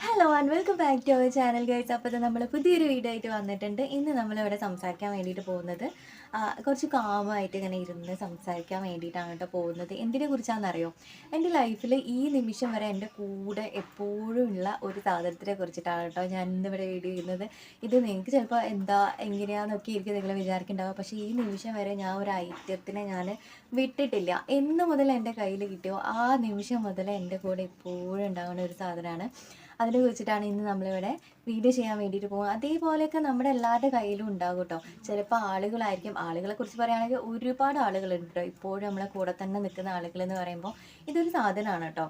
Hello and welcome back to our channel guys. അപ്പോൾ നമ്മൾ പുതിയൊരു വീഡിയോ ആയിട്ട് വന്നിട്ടുണ്ട്. ഇന്ന് നമ്മളിവിടെ സംസാരിക്കാൻ വേണ്ടിയിട്ട് പോകുന്നത് കുറച്ച് കാമായിട്ട് ഇങ്ങനെ ഇരുന്ന് സംസാരിക്കാൻ വേണ്ടിയിട്ടാണ് കേട്ടോ പോകുന്നത്. എന്തിനെ കുറിച്ചാണെന്നറിയോ? എൻ്റെ ലൈഫിൽ ഈ നിമിഷം വരെ എൻ്റെ കൂടെ എപ്പോഴും ഉള്ള ഒരു സാധനത്തിനെ കുറിച്ചിട്ടാണ് കേട്ടോ ഞാൻ ഇന്നിവിടെ വീഡിയോ ചെയ്യുന്നത്. ഇത് നിങ്ങൾക്ക് ചിലപ്പോൾ എന്താ എങ്ങനെയാണെന്നൊക്കെ എനിക്ക് നിങ്ങൾ വിചാരിക്കുന്നുണ്ടാവുക. പക്ഷേ ഈ നിമിഷം വരെ ഞാൻ ഒരു ഐറ്റത്തിനെ ഞാൻ വിട്ടിട്ടില്ല. എന്ന് മുതൽ എൻ്റെ കയ്യിൽ കിട്ടിയോ ആ നിമിഷം മുതൽ എൻ്റെ കൂടെ എപ്പോഴും ഉണ്ടാകുന്ന ഒരു സാധനമാണ്. അതിനെ കുറിച്ചിട്ടാണ് ഇന്ന് നമ്മളിവിടെ വീഡിയോ ചെയ്യാൻ വേണ്ടിയിട്ട് പോകുന്നത്. അതേപോലെയൊക്കെ നമ്മുടെ എല്ലാവരുടെ കയ്യിലും ഉണ്ടാകും കേട്ടോ. ചിലപ്പോൾ ആളുകളെ കുറിച്ച് പറയുകയാണെങ്കിൽ ഒരുപാട് ആളുകളുണ്ട് കേട്ടോ. ഇപ്പോഴും നമ്മളെ കൂടെ തന്നെ നിൽക്കുന്ന ആളുകൾ എന്ന് പറയുമ്പോൾ ഇതൊരു സാധനമാണ് കേട്ടോ.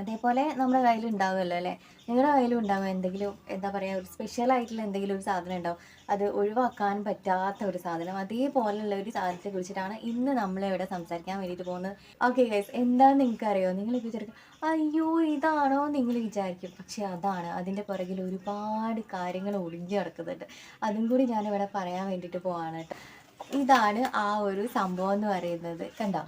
അതേപോലെ നമ്മുടെ കയ്യിൽ ഉണ്ടാവുമല്ലോ അല്ലേ? നിങ്ങളുടെ കയ്യിലും ഉണ്ടാവും എന്തെങ്കിലും, എന്താ പറയുക, ഒരു സ്പെഷ്യൽ ആയിട്ടുള്ള എന്തെങ്കിലും ഒരു സാധനം ഉണ്ടാവും. അത് ഒഴിവാക്കാൻ പറ്റാത്ത ഒരു സാധനം. അതേപോലെയുള്ള ഒരു സാധനത്തെ കുറിച്ചിട്ടാണ് ഇന്ന് നമ്മളിവിടെ സംസാരിക്കാൻ വേണ്ടിയിട്ട് പോകുന്നത്. ഓക്കെ ഗൈസ്, എന്താണെന്ന് നിങ്ങൾക്കറിയോ? നിങ്ങൾ വിചാരിക്കും അയ്യോ ഇതാണോ നിങ്ങൾ വിചാരിക്കും. പക്ഷെ അതാണ്, അതിൻ്റെ പുറകിൽ ഒരുപാട് കാര്യങ്ങൾ ഒളിഞ്ഞു കിടക്കുന്നുണ്ട്. അതും കൂടി ഞാനിവിടെ പറയാൻ വേണ്ടിയിട്ട് പോവാണ് കേട്ടോ. ഇതാണ് ആ ഒരു സംഭവം എന്ന് പറയുന്നത്. കണ്ടോ?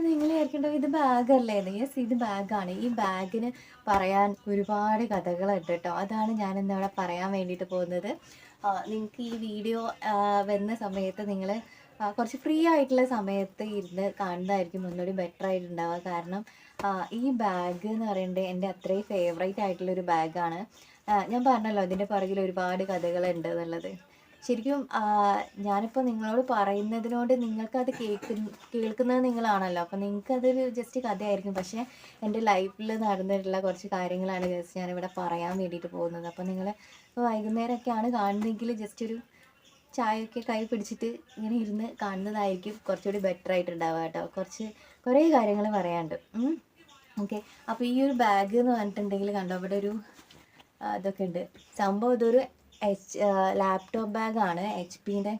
നിങ്ങൾ വിചാരിക്കേണ്ടത് ഇത് ബാഗല്ലേ? യെസ്, ഇത് ബാഗാണ്. ഈ ബാഗിന് പറയാൻ ഒരുപാട് കഥകളുണ്ട് കേട്ടോ. അതാണ് ഞാനിന്ന് ഇവിടെ പറയാൻ വേണ്ടിയിട്ട് പോകുന്നത്. നിങ്ങൾക്ക് ഈ വീഡിയോ വരുന്ന സമയത്ത് നിങ്ങൾ കുറച്ച് ഫ്രീ ആയിട്ടുള്ള സമയത്ത് ഇരുന്ന് കാണുന്നതായിരിക്കും ഒന്നുകൂടി ബെറ്റർ ആയിട്ടുണ്ടാവുക. കാരണം ഈ ബാഗ് എന്ന് പറയുന്നത് എൻ്റെ അത്രയും ഫേവറേറ്റ് ആയിട്ടുള്ളൊരു ബാഗാണ്. ഞാൻ പറഞ്ഞല്ലോ ഇതിൻ്റെ പുറകിൽ ഒരുപാട് കഥകളുണ്ട് എന്നുള്ളത്. ശരിക്കും ഞാനിപ്പോൾ നിങ്ങളോട് പറയുന്നതിനോട് നിങ്ങൾക്കത് കേൾക്കുന്നത് നിങ്ങളാണല്ലോ. അപ്പോൾ നിങ്ങൾക്കതൊരു ജസ്റ്റ് കഥയായിരിക്കും. പക്ഷേ എൻ്റെ ലൈഫിൽ നടന്നിട്ടുള്ള കുറച്ച് കാര്യങ്ങളാണ് ജസ്റ്റ് ഞാനിവിടെ പറയാൻ വേണ്ടിയിട്ട് പോകുന്നത്. അപ്പോൾ നിങ്ങൾ വൈകുന്നേരമൊക്കെയാണ് കാണുന്നതെങ്കിൽ ജസ്റ്റ് ഒരു ചായയൊക്കെ കൈ പിടിച്ചിട്ട് ഇങ്ങനെ ഇരുന്ന് കാണുന്നതായിരിക്കും കുറച്ചുകൂടി ബെറ്റർ ആയിട്ടുണ്ടാവുക കേട്ടോ. കുറേ കാര്യങ്ങൾ പറയാനുണ്ട്. ഓക്കെ, അപ്പോൾ ഈ ഒരു ബാഗ് എന്ന് പറഞ്ഞിട്ടുണ്ടെങ്കിൽ കണ്ടോ, അവിടെ ഒരു ഇതൊക്കെ ഉണ്ട്. സംഭവം ഇതൊരു ലാപ്ടോപ്പ് ബാഗാണ്. HP-ൻ്റെ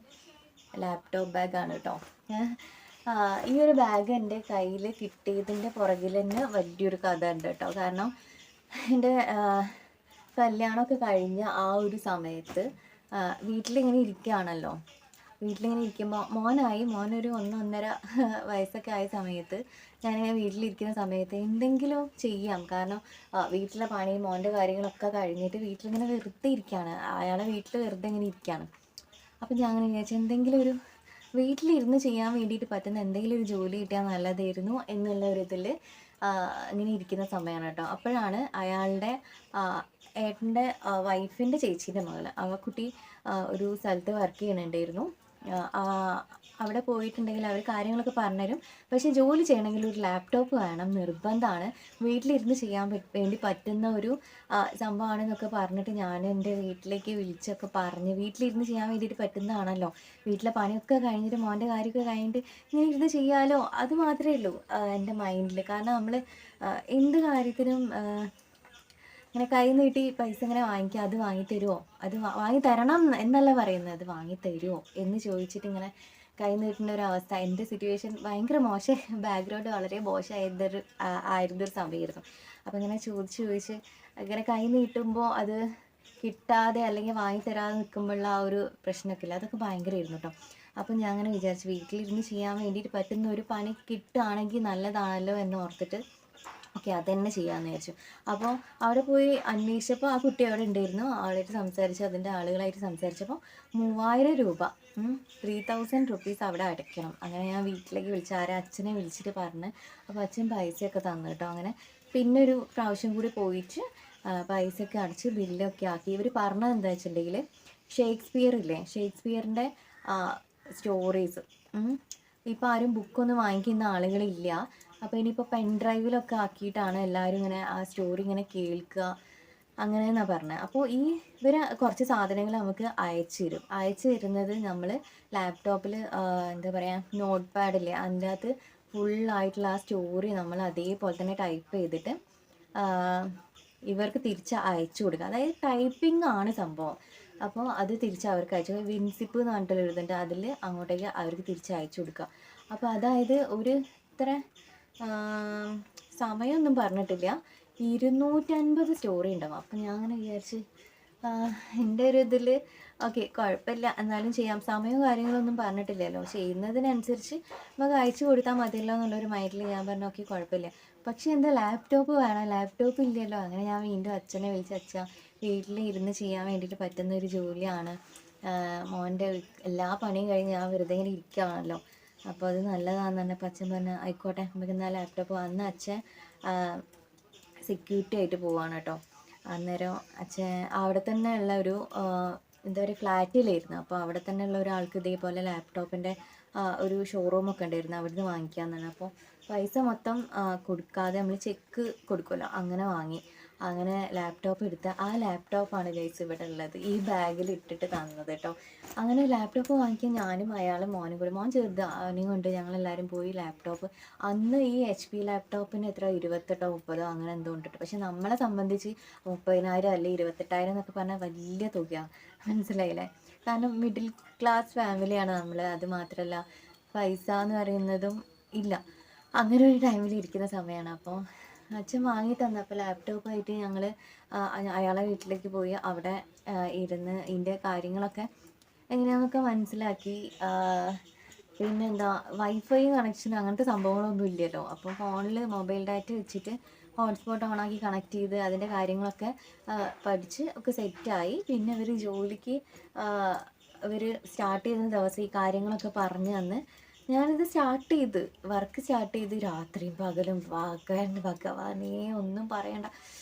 ലാപ്ടോപ്പ് ബാഗാണ് കേട്ടോ. ഈ ഒരു ബാഗ് എൻ്റെ കയ്യിൽ കിട്ടിയതിൻ്റെ പുറകിൽ തന്നെ വലിയൊരു കഥ ഉണ്ട് കേട്ടോ. കാരണം എൻ്റെ കല്യാണമൊക്കെ കഴിഞ്ഞ ആ ഒരു സമയത്ത് വീട്ടിലിങ്ങനെ ഇരിക്കുകയാണല്ലോ. വീട്ടിലിങ്ങനെ ഇരിക്കുമ്പോൾ മോനൊരു 1-1.5 വയസ്സൊക്കെ ആയ സമയത്ത് ഞാനിങ്ങനെ വീട്ടിലിരിക്കുന്ന സമയത്ത് എന്തെങ്കിലും ചെയ്യാം. കാരണം വീട്ടിലെ പണി മോൻ്റെ കാര്യങ്ങളൊക്കെ കഴിഞ്ഞിട്ട് വീട്ടിലിങ്ങനെ വെറുതെ ഇരിക്കുകയാണ്. അയാളെ വീട്ടിൽ വെറുതെ ഇങ്ങനെ ഇരിക്കുകയാണ്. അപ്പം ഞാൻ അങ്ങനെ വിചാരിച്ചു എന്തെങ്കിലും ഒരു വീട്ടിലിരുന്ന് ചെയ്യാൻ വേണ്ടിയിട്ട് പറ്റുന്ന എന്തെങ്കിലും ഒരു ജോലി കിട്ടിയാൽ നല്ലതായിരുന്നു എന്നുള്ള ഒരു ഇതിൽ ഇങ്ങനെ ഇരിക്കുന്ന സമയമാണ് കേട്ടോ. അപ്പോഴാണ് അയാളുടെ ഏട്ടൻ്റെ വൈഫിൻ്റെ ചേച്ചീൻ്റെ മകൾ, കുട്ടി ഒരു സ്ഥലത്ത് വർക്ക് ചെയ്യണുണ്ടായിരുന്നു. അവിടെ പോയിട്ടുണ്ടെങ്കിൽ അവർ കാര്യങ്ങളൊക്കെ പറഞ്ഞുതരും. പക്ഷേ ജോലി ചെയ്യണമെങ്കിൽ ഒരു ലാപ്ടോപ്പ് വേണം, നിർബന്ധമാണ്. വീട്ടിലിരുന്ന് ചെയ്യാൻ വേണ്ടി പറ്റുന്ന ഒരു സംഭവമാണെന്നൊക്കെ പറഞ്ഞിട്ട് ഞാൻ എൻ്റെ വീട്ടിലേക്ക് വിളിച്ചൊക്കെ പറഞ്ഞ് വീട്ടിലിരുന്ന് ചെയ്യാൻ വേണ്ടിയിട്ട് പറ്റുന്നതാണല്ലോ. വീട്ടിലെ പണിയൊക്കെ കഴിഞ്ഞിട്ട് മോൻ്റെ കാര്യമൊക്കെ കഴിഞ്ഞിട്ട് ഇങ്ങനെ ഇരുന്ന് ചെയ്യാമല്ലോ. അത് മാത്രമേ ഉള്ളൂ എൻ്റെ മൈൻഡിൽ. കാരണം നമ്മൾ എന്ത് കാര്യത്തിനും ഇങ്ങനെ കൈ നീട്ടി പൈസ ഇങ്ങനെ വാങ്ങിക്കുക, അത് വാങ്ങിത്തരുമോ, അത് വാങ്ങി തരണം എന്നല്ല പറയുന്നത്, അത് വാങ്ങി തരുമോ എന്ന് ചോദിച്ചിട്ട് ഇങ്ങനെ കൈ നീട്ടുന്ന ഒരു അവസ്ഥ. എൻ്റെ സിറ്റുവേഷൻ ഭയങ്കര ബാക്ക്ഗ്രൗണ്ട് വളരെ ആയിരുന്നൊരു സമയമായിരുന്നു. അപ്പോൾ ഇങ്ങനെ ചോദിച്ച് ഇങ്ങനെ കൈ നീട്ടുമ്പോൾ അത് കിട്ടാതെ അല്ലെങ്കിൽ വാങ്ങി തരാതെ നിൽക്കുമ്പോഴുള്ള ആ ഒരു പ്രശ്നമൊക്കെ ഇല്ല, അതൊക്കെ ഭയങ്കരമായിരുന്നു കേട്ടോ. അപ്പം ഞാൻ അങ്ങനെ വിചാരിച്ചു വീട്ടിലിരുന്ന് ചെയ്യാൻ വേണ്ടിയിട്ട് പറ്റുന്ന ഒരു പണി കിട്ടുകയാണെങ്കിൽ നല്ലതാണല്ലോ എന്ന് ഓർത്തിട്ട് ഓക്കെ അത് തന്നെ ചെയ്യാമെന്ന് വിചാരിച്ചു. അപ്പോൾ അവിടെ പോയി അന്വേഷിച്ചപ്പോൾ ആ കുട്ടി അവിടെ ഉണ്ടായിരുന്നു. ആളായിട്ട് സംസാരിച്ചു, അതിൻ്റെ ആളുകളായിട്ട് സംസാരിച്ചപ്പോൾ 3000 രൂപ 3000 റുപ്പീസ് അവിടെ അടയ്ക്കണം. അങ്ങനെ ഞാൻ വീട്ടിലേക്ക് വിളിച്ച് അച്ഛനെ വിളിച്ചിട്ട് പറഞ്ഞ്, അപ്പോൾ അച്ഛൻ പൈസയൊക്കെ തന്നു കേട്ടോ. അങ്ങനെ പിന്നെ ഒരു പ്രാവശ്യം കൂടി പോയിട്ട് പൈസയൊക്കെ അടച്ച് ബില്ലൊക്കെ ആക്കി. ഇവർ പറഞ്ഞത് എന്താ വെച്ചിട്ടുണ്ടെങ്കിൽ ഷേക്സ്പിയറിൻ്റെ സ്റ്റോറീസ് ഇപ്പോൾ ആരും ബുക്കൊന്നും വാങ്ങിക്കുന്ന ആളുകളില്ല. അപ്പോൾ ഇനിയിപ്പോൾ പെൻ ഡ്രൈവിലൊക്കെ ആക്കിയിട്ടാണ് എല്ലാവരും ഇങ്ങനെ ആ സ്റ്റോറി ഇങ്ങനെ കേൾക്കുക, അങ്ങനെയെന്നാണ് പറഞ്ഞത്. അപ്പോൾ ഇവർ കുറച്ച് സാധനങ്ങൾ നമുക്ക് അയച്ചു തരുന്നത് നമ്മൾ ലാപ്ടോപ്പിൽ എന്താ പറയുക നോട്ട് പാഡില്ലേ അതിൻ്റെ അകത്ത് ഫുള്ളായിട്ടുള്ള ആ സ്റ്റോറി നമ്മൾ അതേപോലെ തന്നെ ടൈപ്പ് ചെയ്തിട്ട് ഇവർക്ക് തിരിച്ച് അയച്ചു കൊടുക്കുക. അതായത് ടൈപ്പിംഗ് ആണ് സംഭവം. അപ്പോൾ അത് തിരിച്ച് അവർക്ക് അയച്ചു വിൻസിപ്പ് എന്ന് പറഞ്ഞിട്ട് എഴുതുന്നുണ്ട്, അതിൽ അങ്ങോട്ടേക്ക് അവർക്ക് തിരിച്ച് അയച്ചു കൊടുക്കുക. അപ്പോൾ അതായത് ഒരു ഇത്ര സമയമൊന്നും പറഞ്ഞിട്ടില്ല, 250 സ്റ്റോറി ഉണ്ടാവും. അപ്പം ഞാൻ അങ്ങനെ വിചാരിച്ച് എൻ്റെ ഒരു ഇതിൽ ഓക്കെ കുഴപ്പമില്ല എന്നാലും ചെയ്യാം, സമയവും കാര്യങ്ങളൊന്നും പറഞ്ഞിട്ടില്ലല്ലോ, ചെയ്യുന്നതിനനുസരിച്ച് നമുക്ക് അയച്ചു കൊടുത്താൽ മതിയല്ലോ എന്നുള്ളൊരു മൈൻഡിൽ ഞാൻ പറഞ്ഞു ഓക്കെ കുഴപ്പമില്ല. പക്ഷേ എന്താ ലാപ്ടോപ്പ് വേണം, ലാപ്ടോപ്പ് ഇല്ലല്ലോ. അങ്ങനെ ഞാൻ വീണ്ടും അച്ഛനെ വിളിച്ച്, അച്ഛാ വീട്ടിൽ ഇരുന്ന് ചെയ്യാൻ വേണ്ടിയിട്ട് പറ്റുന്ന ഒരു ജോലിയാണ്, മോൻ്റെ എല്ലാ പണിയും കഴിഞ്ഞ് ഞാൻ വെറുതെ ഇങ്ങനെ ഇരിക്കുകയാണല്ലോ, അപ്പോൾ അത് നല്ലതാണെന്ന് പറഞ്ഞപ്പോൾ അച്ഛൻ പറഞ്ഞു ആയിക്കോട്ടെ നമുക്ക് എന്നാൽ ലാപ്ടോപ്പ്. അന്ന് അച്ഛൻ സെക്യൂരിറ്റി ആയിട്ട് പോവാണ് കേട്ടോ. അന്നേരം അച്ഛൻ അവിടെ തന്നെ ഉള്ള ഒരു എന്താ പറയുക ഫ്ലാറ്റിലായിരുന്നു. അപ്പോൾ അവിടെ തന്നെ ഉള്ള ഒരാൾക്ക് ഇതേപോലെ ലാപ്ടോപ്പിൻ്റെ ഒരു ഷോറൂമൊക്കെ ഉണ്ടായിരുന്നു, അവിടുന്ന് വാങ്ങിക്കാമെന്നാണ്. അപ്പോൾ പൈസ മൊത്തം കൊടുക്കാതെ നമ്മൾ ചെക്ക് കൊടുക്കുമല്ലോ, അങ്ങനെ വാങ്ങി. അങ്ങനെ ലാപ്ടോപ്പ് എടുത്ത് ആ ലാപ്ടോപ്പാണ് ഗൈസ് ഇവിടെ ഉള്ളത്, ഈ ബാഗിൽ ഇട്ടിട്ട് തന്നത് കേട്ടോ. അങ്ങനെ ലാപ്ടോപ്പ് വാങ്ങിക്കാൻ ഞാനും അയാളും മോനും കൂടി, മോൻ ചെറുത് അവനെയും കൊണ്ട് ഞങ്ങളെല്ലാവരും പോയി ലാപ്ടോപ്പ്. അന്ന് ഈ HP ലാപ്ടോപ്പിന് എത്ര 28 30 അങ്ങനെ എന്തോ ഉണ്ട്. പക്ഷെ നമ്മളെ സംബന്ധിച്ച് 30,000 അല്ലെങ്കിൽ 28,000 എന്നൊക്കെ പറഞ്ഞാൽ വലിയ തുകയാണ്, മനസ്സിലായില്ലേ? കാരണം മിഡിൽ ക്ലാസ് ഫാമിലിയാണ് നമ്മൾ. അത് മാത്രമല്ല പൈസ എന്ന് പറയുന്നതും ഇല്ല, അങ്ങനെ ഒരു ടൈമിൽ ഇരിക്കുന്ന സമയമാണ്. അപ്പോൾ അച്ഛൻ വാങ്ങി തന്നപ്പോൾ ലാപ്ടോപ്പായിട്ട് ഞങ്ങൾ അയാളെ വീട്ടിലേക്ക് പോയി. അവിടെ ഇരുന്ന് ഇതിൻ്റെ കാര്യങ്ങളൊക്കെ എങ്ങനെയാണെന്നൊക്കെ മനസ്സിലാക്കി. പിന്നെന്താ വൈഫൈ കണക്ഷൻ അങ്ങനത്തെ സംഭവങ്ങളൊന്നും ഇല്ലല്ലോ. അപ്പോൾ ഫോണിൽ മൊബൈൽ ഡാറ്റ വെച്ചിട്ട് ഹോട്ട്സ്പോട്ട് ഓണാക്കി കണക്ട് ചെയ്ത് അതിൻ്റെ കാര്യങ്ങളൊക്കെ പഠിച്ച് ഒക്കെ സെറ്റായി. പിന്നെ ഇവർ ജോലിക്ക് ഇവർ സ്റ്റാർട്ട് ചെയ്യുന്ന ദിവസം ഈ കാര്യങ്ങളൊക്കെ പറഞ്ഞു തന്ന് ഞാനിത് വർക്ക് സ്റ്റാർട്ട് ചെയ്ത് രാത്രിയും പകലും ഭഗവാനേ ഒന്നും പറയണ്ട,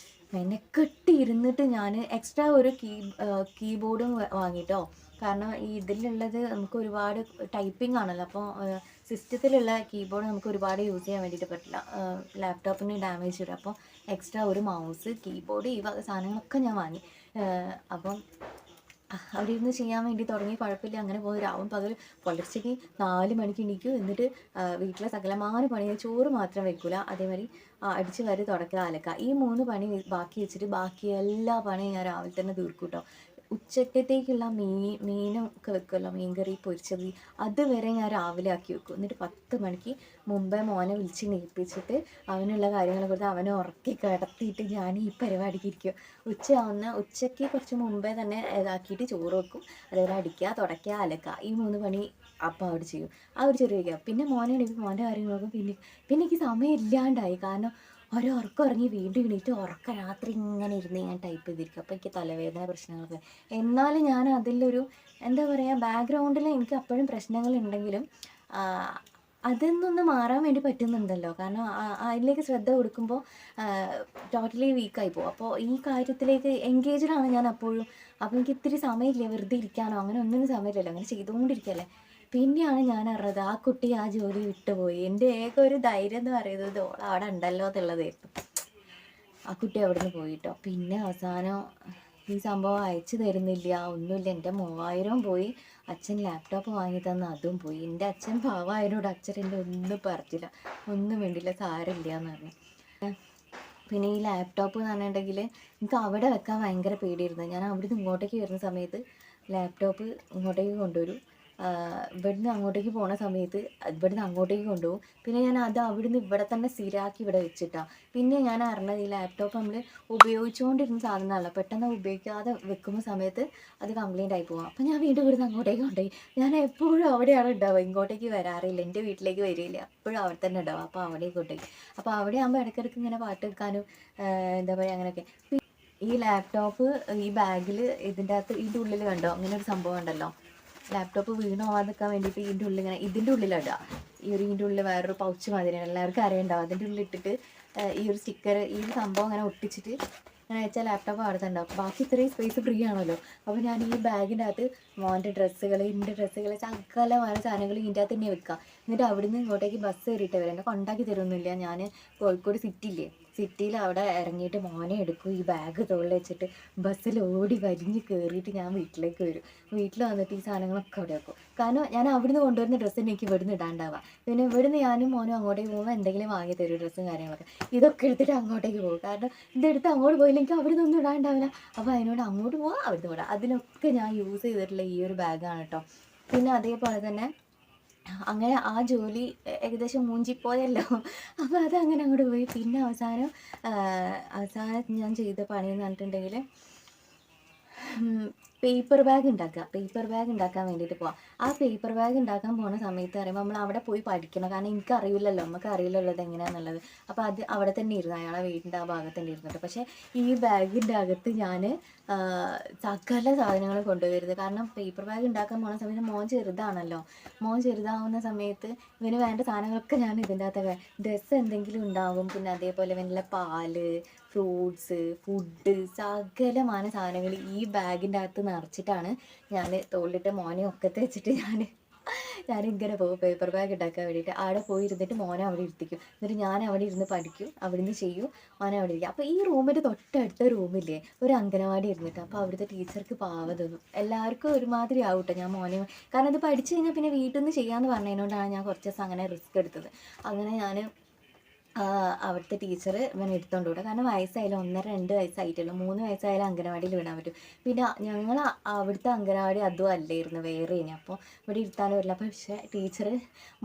മെനക്കെട്ടി ഇരുന്നിട്ട് ഞാൻ എക്സ്ട്രാ ഒരു കീബോർഡും വാങ്ങിട്ടോ. കാരണം ഈ ഇതിലുള്ളത് നമുക്ക് ഒരുപാട് ടൈപ്പിംഗ് ആണല്ലോ, അപ്പോൾ സിസ്റ്റത്തിലുള്ള കീബോർഡ് നമുക്ക് ഒരുപാട് യൂസ് ചെയ്യാൻ വേണ്ടിയിട്ട് പറ്റില്ല, ലാപ്ടോപ്പിന് ഡാമേജ് വരും. അപ്പോൾ എക്സ്ട്രാ ഒരു മൗസ്, കീബോർഡ്, ഈ വക സാധനങ്ങളൊക്കെ ഞാൻ വാങ്ങി. അപ്പം അവിടെ ഇരുന്ന് ചെയ്യാൻ വേണ്ടി തുടങ്ങി, കുഴപ്പമില്ല. അങ്ങനെ പോയി രാവും പകൽ പുലർച്ചയ്ക്ക് 4 മണിക്ക് എണീക്കും. എന്നിട്ട് വീട്ടിലെ സകലമാന പണി, ചോറ് മാത്രം വെക്കില്ല, അതേമാതിരി അടിച്ച് വാരി തുടക്കുക, അലക്കുക, ഈ 3 പണി ബാക്കി വെച്ചിട്ട് ബാക്കി എല്ലാ പണിയും ഞാൻ രാവിലെ തന്നെ തീർക്കും കേട്ടോ. ഉച്ചക്കത്തേക്കുള്ള മീനൊക്കെ വെക്കുമല്ലോ, മീൻകറി പൊരിച്ചത്, അതുവരെ ഞാൻ രാവിലെ ആക്കി വെക്കും. എന്നിട്ട് 10 മണിക്ക് മുമ്പേ മോനെ വിളിച്ച് നീപ്പിച്ചിട്ട് അവനുള്ള കാര്യങ്ങളെ കൊടുത്ത് അവനെ ഉറക്കി കിടത്തിയിട്ട് ഞാൻ ഈ പരിപാടിക്ക് ഇരിക്കും. ഉച്ചയ്ക്ക് കുറച്ച് മുമ്പേ തന്നെ ഇതാക്കിയിട്ട് ചോറ് വെക്കും, അതേപോലെ അടിക്കുക, തുടയ്ക്കുക, അലക്കുക, ഈ 3 പണി അപ്പം അവിടെ ചെയ്യും. ആ ഒരു ചെറിയ പിന്നെ മോനെ എണീക്കും, മോൻ്റെ കാര്യം നോക്കും. പിന്നെ എനിക്ക് സമയം ഇല്ലാണ്ടായി, കാരണം ഉറക്കം ഉറങ്ങി വീണ്ടും എണീറ്റ് രാത്രി ഇങ്ങനെ ഇരുന്ന് ഞാൻ ടൈപ്പ് ചെയ്തിരിക്കും. അപ്പോൾ എനിക്ക് തലവേദന പ്രശ്നങ്ങളൊക്കെ. എന്നാലും ഞാൻ അതിലൊരു എന്താ പറയുക, ബാക്ക്ഗ്രൗണ്ടിൽ എനിക്ക് അപ്പോഴും പ്രശ്നങ്ങളുണ്ടെങ്കിലും അതൊന്നൊന്ന് മാറാൻ വേണ്ടി പറ്റുന്നുണ്ടല്ലോ. കാരണം അതിലേക്ക് ശ്രദ്ധ കൊടുക്കുമ്പോൾ ടോട്ടലി വീക്കായി പോകും. അപ്പോൾ ഈ കാര്യത്തിലേക്ക് എൻഗേജ്ഡാണ് ഞാൻ അപ്പോഴും. അപ്പോൾ എനിക്ക് ഇത്തിരി സമയമില്ല വെറുതെ ഇരിക്കാനോ അങ്ങനെ ഒന്നിനും സമയമില്ലല്ലോ, അങ്ങനെ ചെയ്തുകൊണ്ടിരിക്കുകയല്ലേ. പിന്നെയാണ് ഞാൻ അറിഞ്ഞത് ആ കുട്ടി ആ ജോലി വിട്ടുപോയി. എൻ്റെ ഏക ഒരു ധൈര്യം എന്ന് പറയുന്നത് അവിടെ ഉണ്ടല്ലോ എന്നുള്ളതായിരുന്നു. ആ കുട്ടി അവിടെ നിന്ന് പോയിട്ടോ. പിന്നെ അവസാനം ഈ സംഭവം അയച്ചു തരുന്നില്ല, ഒന്നുമില്ല. എൻ്റെ 3000 പോയി, അച്ഛൻ ലാപ്ടോപ്പ് വാങ്ങി തന്ന അതും പോയി. എൻ്റെ അച്ഛൻ പാവമായതിനോട് അച്ഛൻ എൻ്റെ ഒന്നും പറഞ്ഞില്ല, ഒന്നും വേണ്ടില്ല, സാരമില്ല എന്ന് പറഞ്ഞു. പിന്നെ ഈ ലാപ്ടോപ്പ് എന്ന് പറഞ്ഞിട്ടുണ്ടെങ്കിൽ എനിക്ക് അവിടെ വെക്കാൻ ഭയങ്കര പേടിയായിരുന്നു. ഞാൻ അവിടുന്ന് ഇങ്ങോട്ടേക്ക് വരുന്ന സമയത്ത് ലാപ്ടോപ്പ് ഇങ്ങോട്ടേക്ക് കൊണ്ടുവരും, ഇവിടുന്ന് അങ്ങോട്ടേക്ക് പോണ സമയത്ത് ഇവിടുന്ന് അങ്ങോട്ടേക്ക് കൊണ്ടുപോകും. പിന്നെ ഞാൻ അത് അവിടുന്ന് ഇവിടെ തന്നെ സ്ഥിരമാക്കി ഇവിടെ വെച്ചിട്ടാണ്. പിന്നെ ഞാൻ അറിഞ്ഞത് ഈ ലാപ്ടോപ്പ് നമ്മൾ ഉപയോഗിച്ചുകൊണ്ടിരുന്ന സാധനമല്ല, പെട്ടെന്ന് ഉപയോഗിക്കാതെ വെക്കുന്ന സമയത്ത് അത് കംപ്ലൈൻ്റ് ആയി പോകും. അപ്പോൾ ഞാൻ വീണ്ടും ഇവിടുന്ന് അങ്ങോട്ടേക്ക് കൊണ്ടുപോയി. ഞാൻ എപ്പോഴും അവിടെയാണ് ഉണ്ടാവുക, ഇങ്ങോട്ടേക്ക് വരാറില്ല, എൻ്റെ വീട്ടിലേക്ക് വരില്ല, എപ്പോഴും അവിടെ തന്നെ ഉണ്ടാവും. അപ്പോൾ അവിടേക്ക് കൊണ്ടുപോയി. അപ്പോൾ അവിടെ ആകുമ്പോൾ ഇടയ്ക്കിടയ്ക്ക് ഇങ്ങനെ പാട്ട് വെക്കാനും എന്താ പറയുക അങ്ങനെയൊക്കെ. ഈ ലാപ്ടോപ്പ് ഈ ബാഗിൽ ഇതിൻ്റെ ഉള്ളിൽ കണ്ടോ അങ്ങനെ ഒരു സംഭവം ഉണ്ടല്ലോ, ലാപ്ടോപ്പ് വീണ് പോകാൻ നിൽക്കാൻ വേണ്ടിയിട്ട് ഇതിൻ്റെ ഉള്ളിലിടുക. ഇതിൻ്റെ ഉള്ളിൽ വേറൊരു പൗച്ച് മാതിരിയാണ്, എല്ലാവർക്കും അറിയണ്ടാവും. അതിൻ്റെ ഉള്ളിൽ ഇട്ടിട്ട് ഈ ഒരു സ്റ്റിക്കർ, ഈ സംഭവം അങ്ങനെ ഒട്ടിച്ചിട്ട് അങ്ങനെ വെച്ചാൽ ലാപ്ടോപ്പ് അവിടെ ഉണ്ടാവും. ബാക്കി ഇത്രയും സ്പേസ് ഫ്രീ ആണല്ലോ. അപ്പോൾ ഞാൻ ഈ ബാഗിൻ്റെ അകത്ത് മോൻ്റെ ഡ്രസ്സുകൾ, എൻ്റെ ഡ്രസ്സുകൾ, സകലമായ സാധനങ്ങൾ ഇതിൻ്റെ അകത്ത് തന്നെ വെക്കുക. എന്നിട്ട് അവിടുന്ന് ഇങ്ങോട്ടേക്ക് ബസ് കയറിയിട്ട് വരാം. എന്നെ കൊണ്ടാക്കി തരുമൊന്നുമില്ല. ഞാൻ കോഴിക്കോട് സിറ്റിയിൽ അവിടെ ഇറങ്ങിയിട്ട് മോനെ എടുക്കും, ഈ ബാഗ് തോളിൽ വെച്ചിട്ട് ബസ്സിൽ ഓടി വലിഞ്ഞ് കയറിയിട്ട് ഞാൻ വീട്ടിലേക്ക് വരും. വീട്ടിൽ വന്നിട്ട് ഈ സാധനങ്ങളൊക്കെ അവിടെ വെക്കും. കാരണം ഞാൻ അവിടുന്ന് കൊണ്ടുവരുന്ന ഡ്രസ്സ് എനിക്ക് ഇവിടുന്ന് ഇടാണ്ടാവുക. പിന്നെ ഇവിടുന്ന് ഞാനും മോനും അങ്ങോട്ടേക്ക് പോകുമ്പോൾ എന്തെങ്കിലും വാങ്ങി തരും, ഡ്രസ്സും കാര്യങ്ങളൊക്കെ. ഇതൊക്കെ എടുത്തിട്ട് അങ്ങോട്ടേക്ക് പോകും. കാരണം ഇതെടുത്ത് അങ്ങോട്ട് പോയില്ലെങ്കിൽ അവിടെ നിന്നൊന്നും ഇടാണ്ടാവില്ല. അപ്പോൾ അതിനോട് അങ്ങോട്ട് പോകാം, അവിടുന്ന് പോകാം. അതിനൊക്കെ ഞാൻ യൂസ് ചെയ്തിട്ടുള്ള ഈ ഒരു ബാഗാണ് കേട്ടോ. പിന്നെ അതേപോലെ തന്നെ അങ്ങനെ ആ ജോലി ഏകദേശം മൂഞ്ചിപ്പോയല്ലോ. അപ്പോൾ അതങ്ങനെ അങ്ങോട്ട് പോയി. പിന്നെ അവസാനം ഞാൻ ചെയ്ത പണിയെന്ന് പറഞ്ഞിട്ടുണ്ടെങ്കിൽ പേപ്പർ ബാഗ് ഉണ്ടാക്കുക. പേപ്പർ ബാഗ് ഉണ്ടാക്കാൻ വേണ്ടിയിട്ട് പോവാം. ആ പേപ്പർ ബാഗ് ഉണ്ടാക്കാൻ പോകുന്ന സമയത്ത് പറയുമ്പോൾ നമ്മൾ അവിടെ പോയി പഠിക്കണം. കാരണം എനിക്കറിയില്ലല്ലോ, നമുക്ക് അറിയില്ലല്ലോ ഇത് എങ്ങനെയാണെന്നുള്ളത്. അപ്പോൾ അത് അവിടെ തന്നെ ഇരുന്നു, അയാളെ വീടിൻ്റെ ആ ഭാഗത്ത് തന്നെ ഇരുന്നിട്ട്. പക്ഷേ ഈ ബാഗിൻ്റെ അകത്ത് ഞാൻ സകല സാധനങ്ങളും കൊണ്ടുവരുന്നത്. കാരണം പേപ്പർ ബാഗ് ഉണ്ടാക്കാൻ പോകുന്ന സമയത്ത് മോൻ ചെറുതാണല്ലോ. മോൻ ചെറുതാവുന്ന സമയത്ത് ഇവന് വേണ്ട സാധനങ്ങളൊക്കെ ഞാൻ ഇതിൻ്റെ അകത്തൊക്കെ, ഡ്രസ്സ് എന്തെങ്കിലും ഉണ്ടാവും, പിന്നെ അതേപോലെ വല്ല പാല്, ഫ്രൂട്ട്സ്, ഫുഡ്, സകലമാന സാധനങ്ങൾ ഈ ബാഗിൻ്റെ അകത്ത് നിറച്ചിട്ടാണ് ഞാൻ തോളിലിട്ട് മോനെ ഒക്കത്ത് വെച്ചിട്ട് ഞാനിങ്ങനെ പോകും പേപ്പർ ബാഗ് ഉണ്ടാക്കാൻ വേണ്ടിയിട്ട്. അവിടെ പോയി ഇരുന്നിട്ട് മോനെ അവിടെ ഇരുത്തിക്കും. എന്നിട്ട് ഞാൻ അവിടെ ഇരുന്ന് പഠിക്കും, അവിടെ നിന്ന് ചെയ്യും, മോനെ അവിടെ ഇരിക്കും. അപ്പോൾ ഈ റൂമിൻ്റെ തൊട്ടടുത്ത റൂമില്ലേ ഒരു അംഗനവാടി ഇരുന്നിട്ട്. അപ്പോൾ അവിടുത്തെ ടീച്ചർക്ക് പാവം തോന്നും. എല്ലാവർക്കും ഒരുമാതിരി ആവട്ടെ ഞാൻ മോനെ, കാരണം ഇത് പഠിച്ചു കഴിഞ്ഞാൽ പിന്നെ വീട്ടിൽ നിന്ന് ചെയ്യാമെന്ന് പറഞ്ഞതിനോണ്ടാണ് ഞാൻ കുറച്ച് ദിവസം അങ്ങനെ റിസ്ക് എടുത്തത്. അങ്ങനെ ഞാൻ അവിടുത്തെ ടീച്ചർ ഇവനെ എടുത്തോണ്ട് വിടും. കാരണം വയസ്സായാലും 1.5-2 വയസ്സായിട്ടുള്ളൂ. 3 വയസ്സായാലും അംഗനവാടിയിൽ വിടാൻ പറ്റും. പിന്നെ ഞങ്ങൾ അവിടുത്തെ അംഗനവാടി അതും അല്ലായിരുന്നു, വേറെ ഇനി. അപ്പോൾ ഇവിടെ ഇരുത്താനും വരില്ല. പക്ഷേ ടീച്ചർ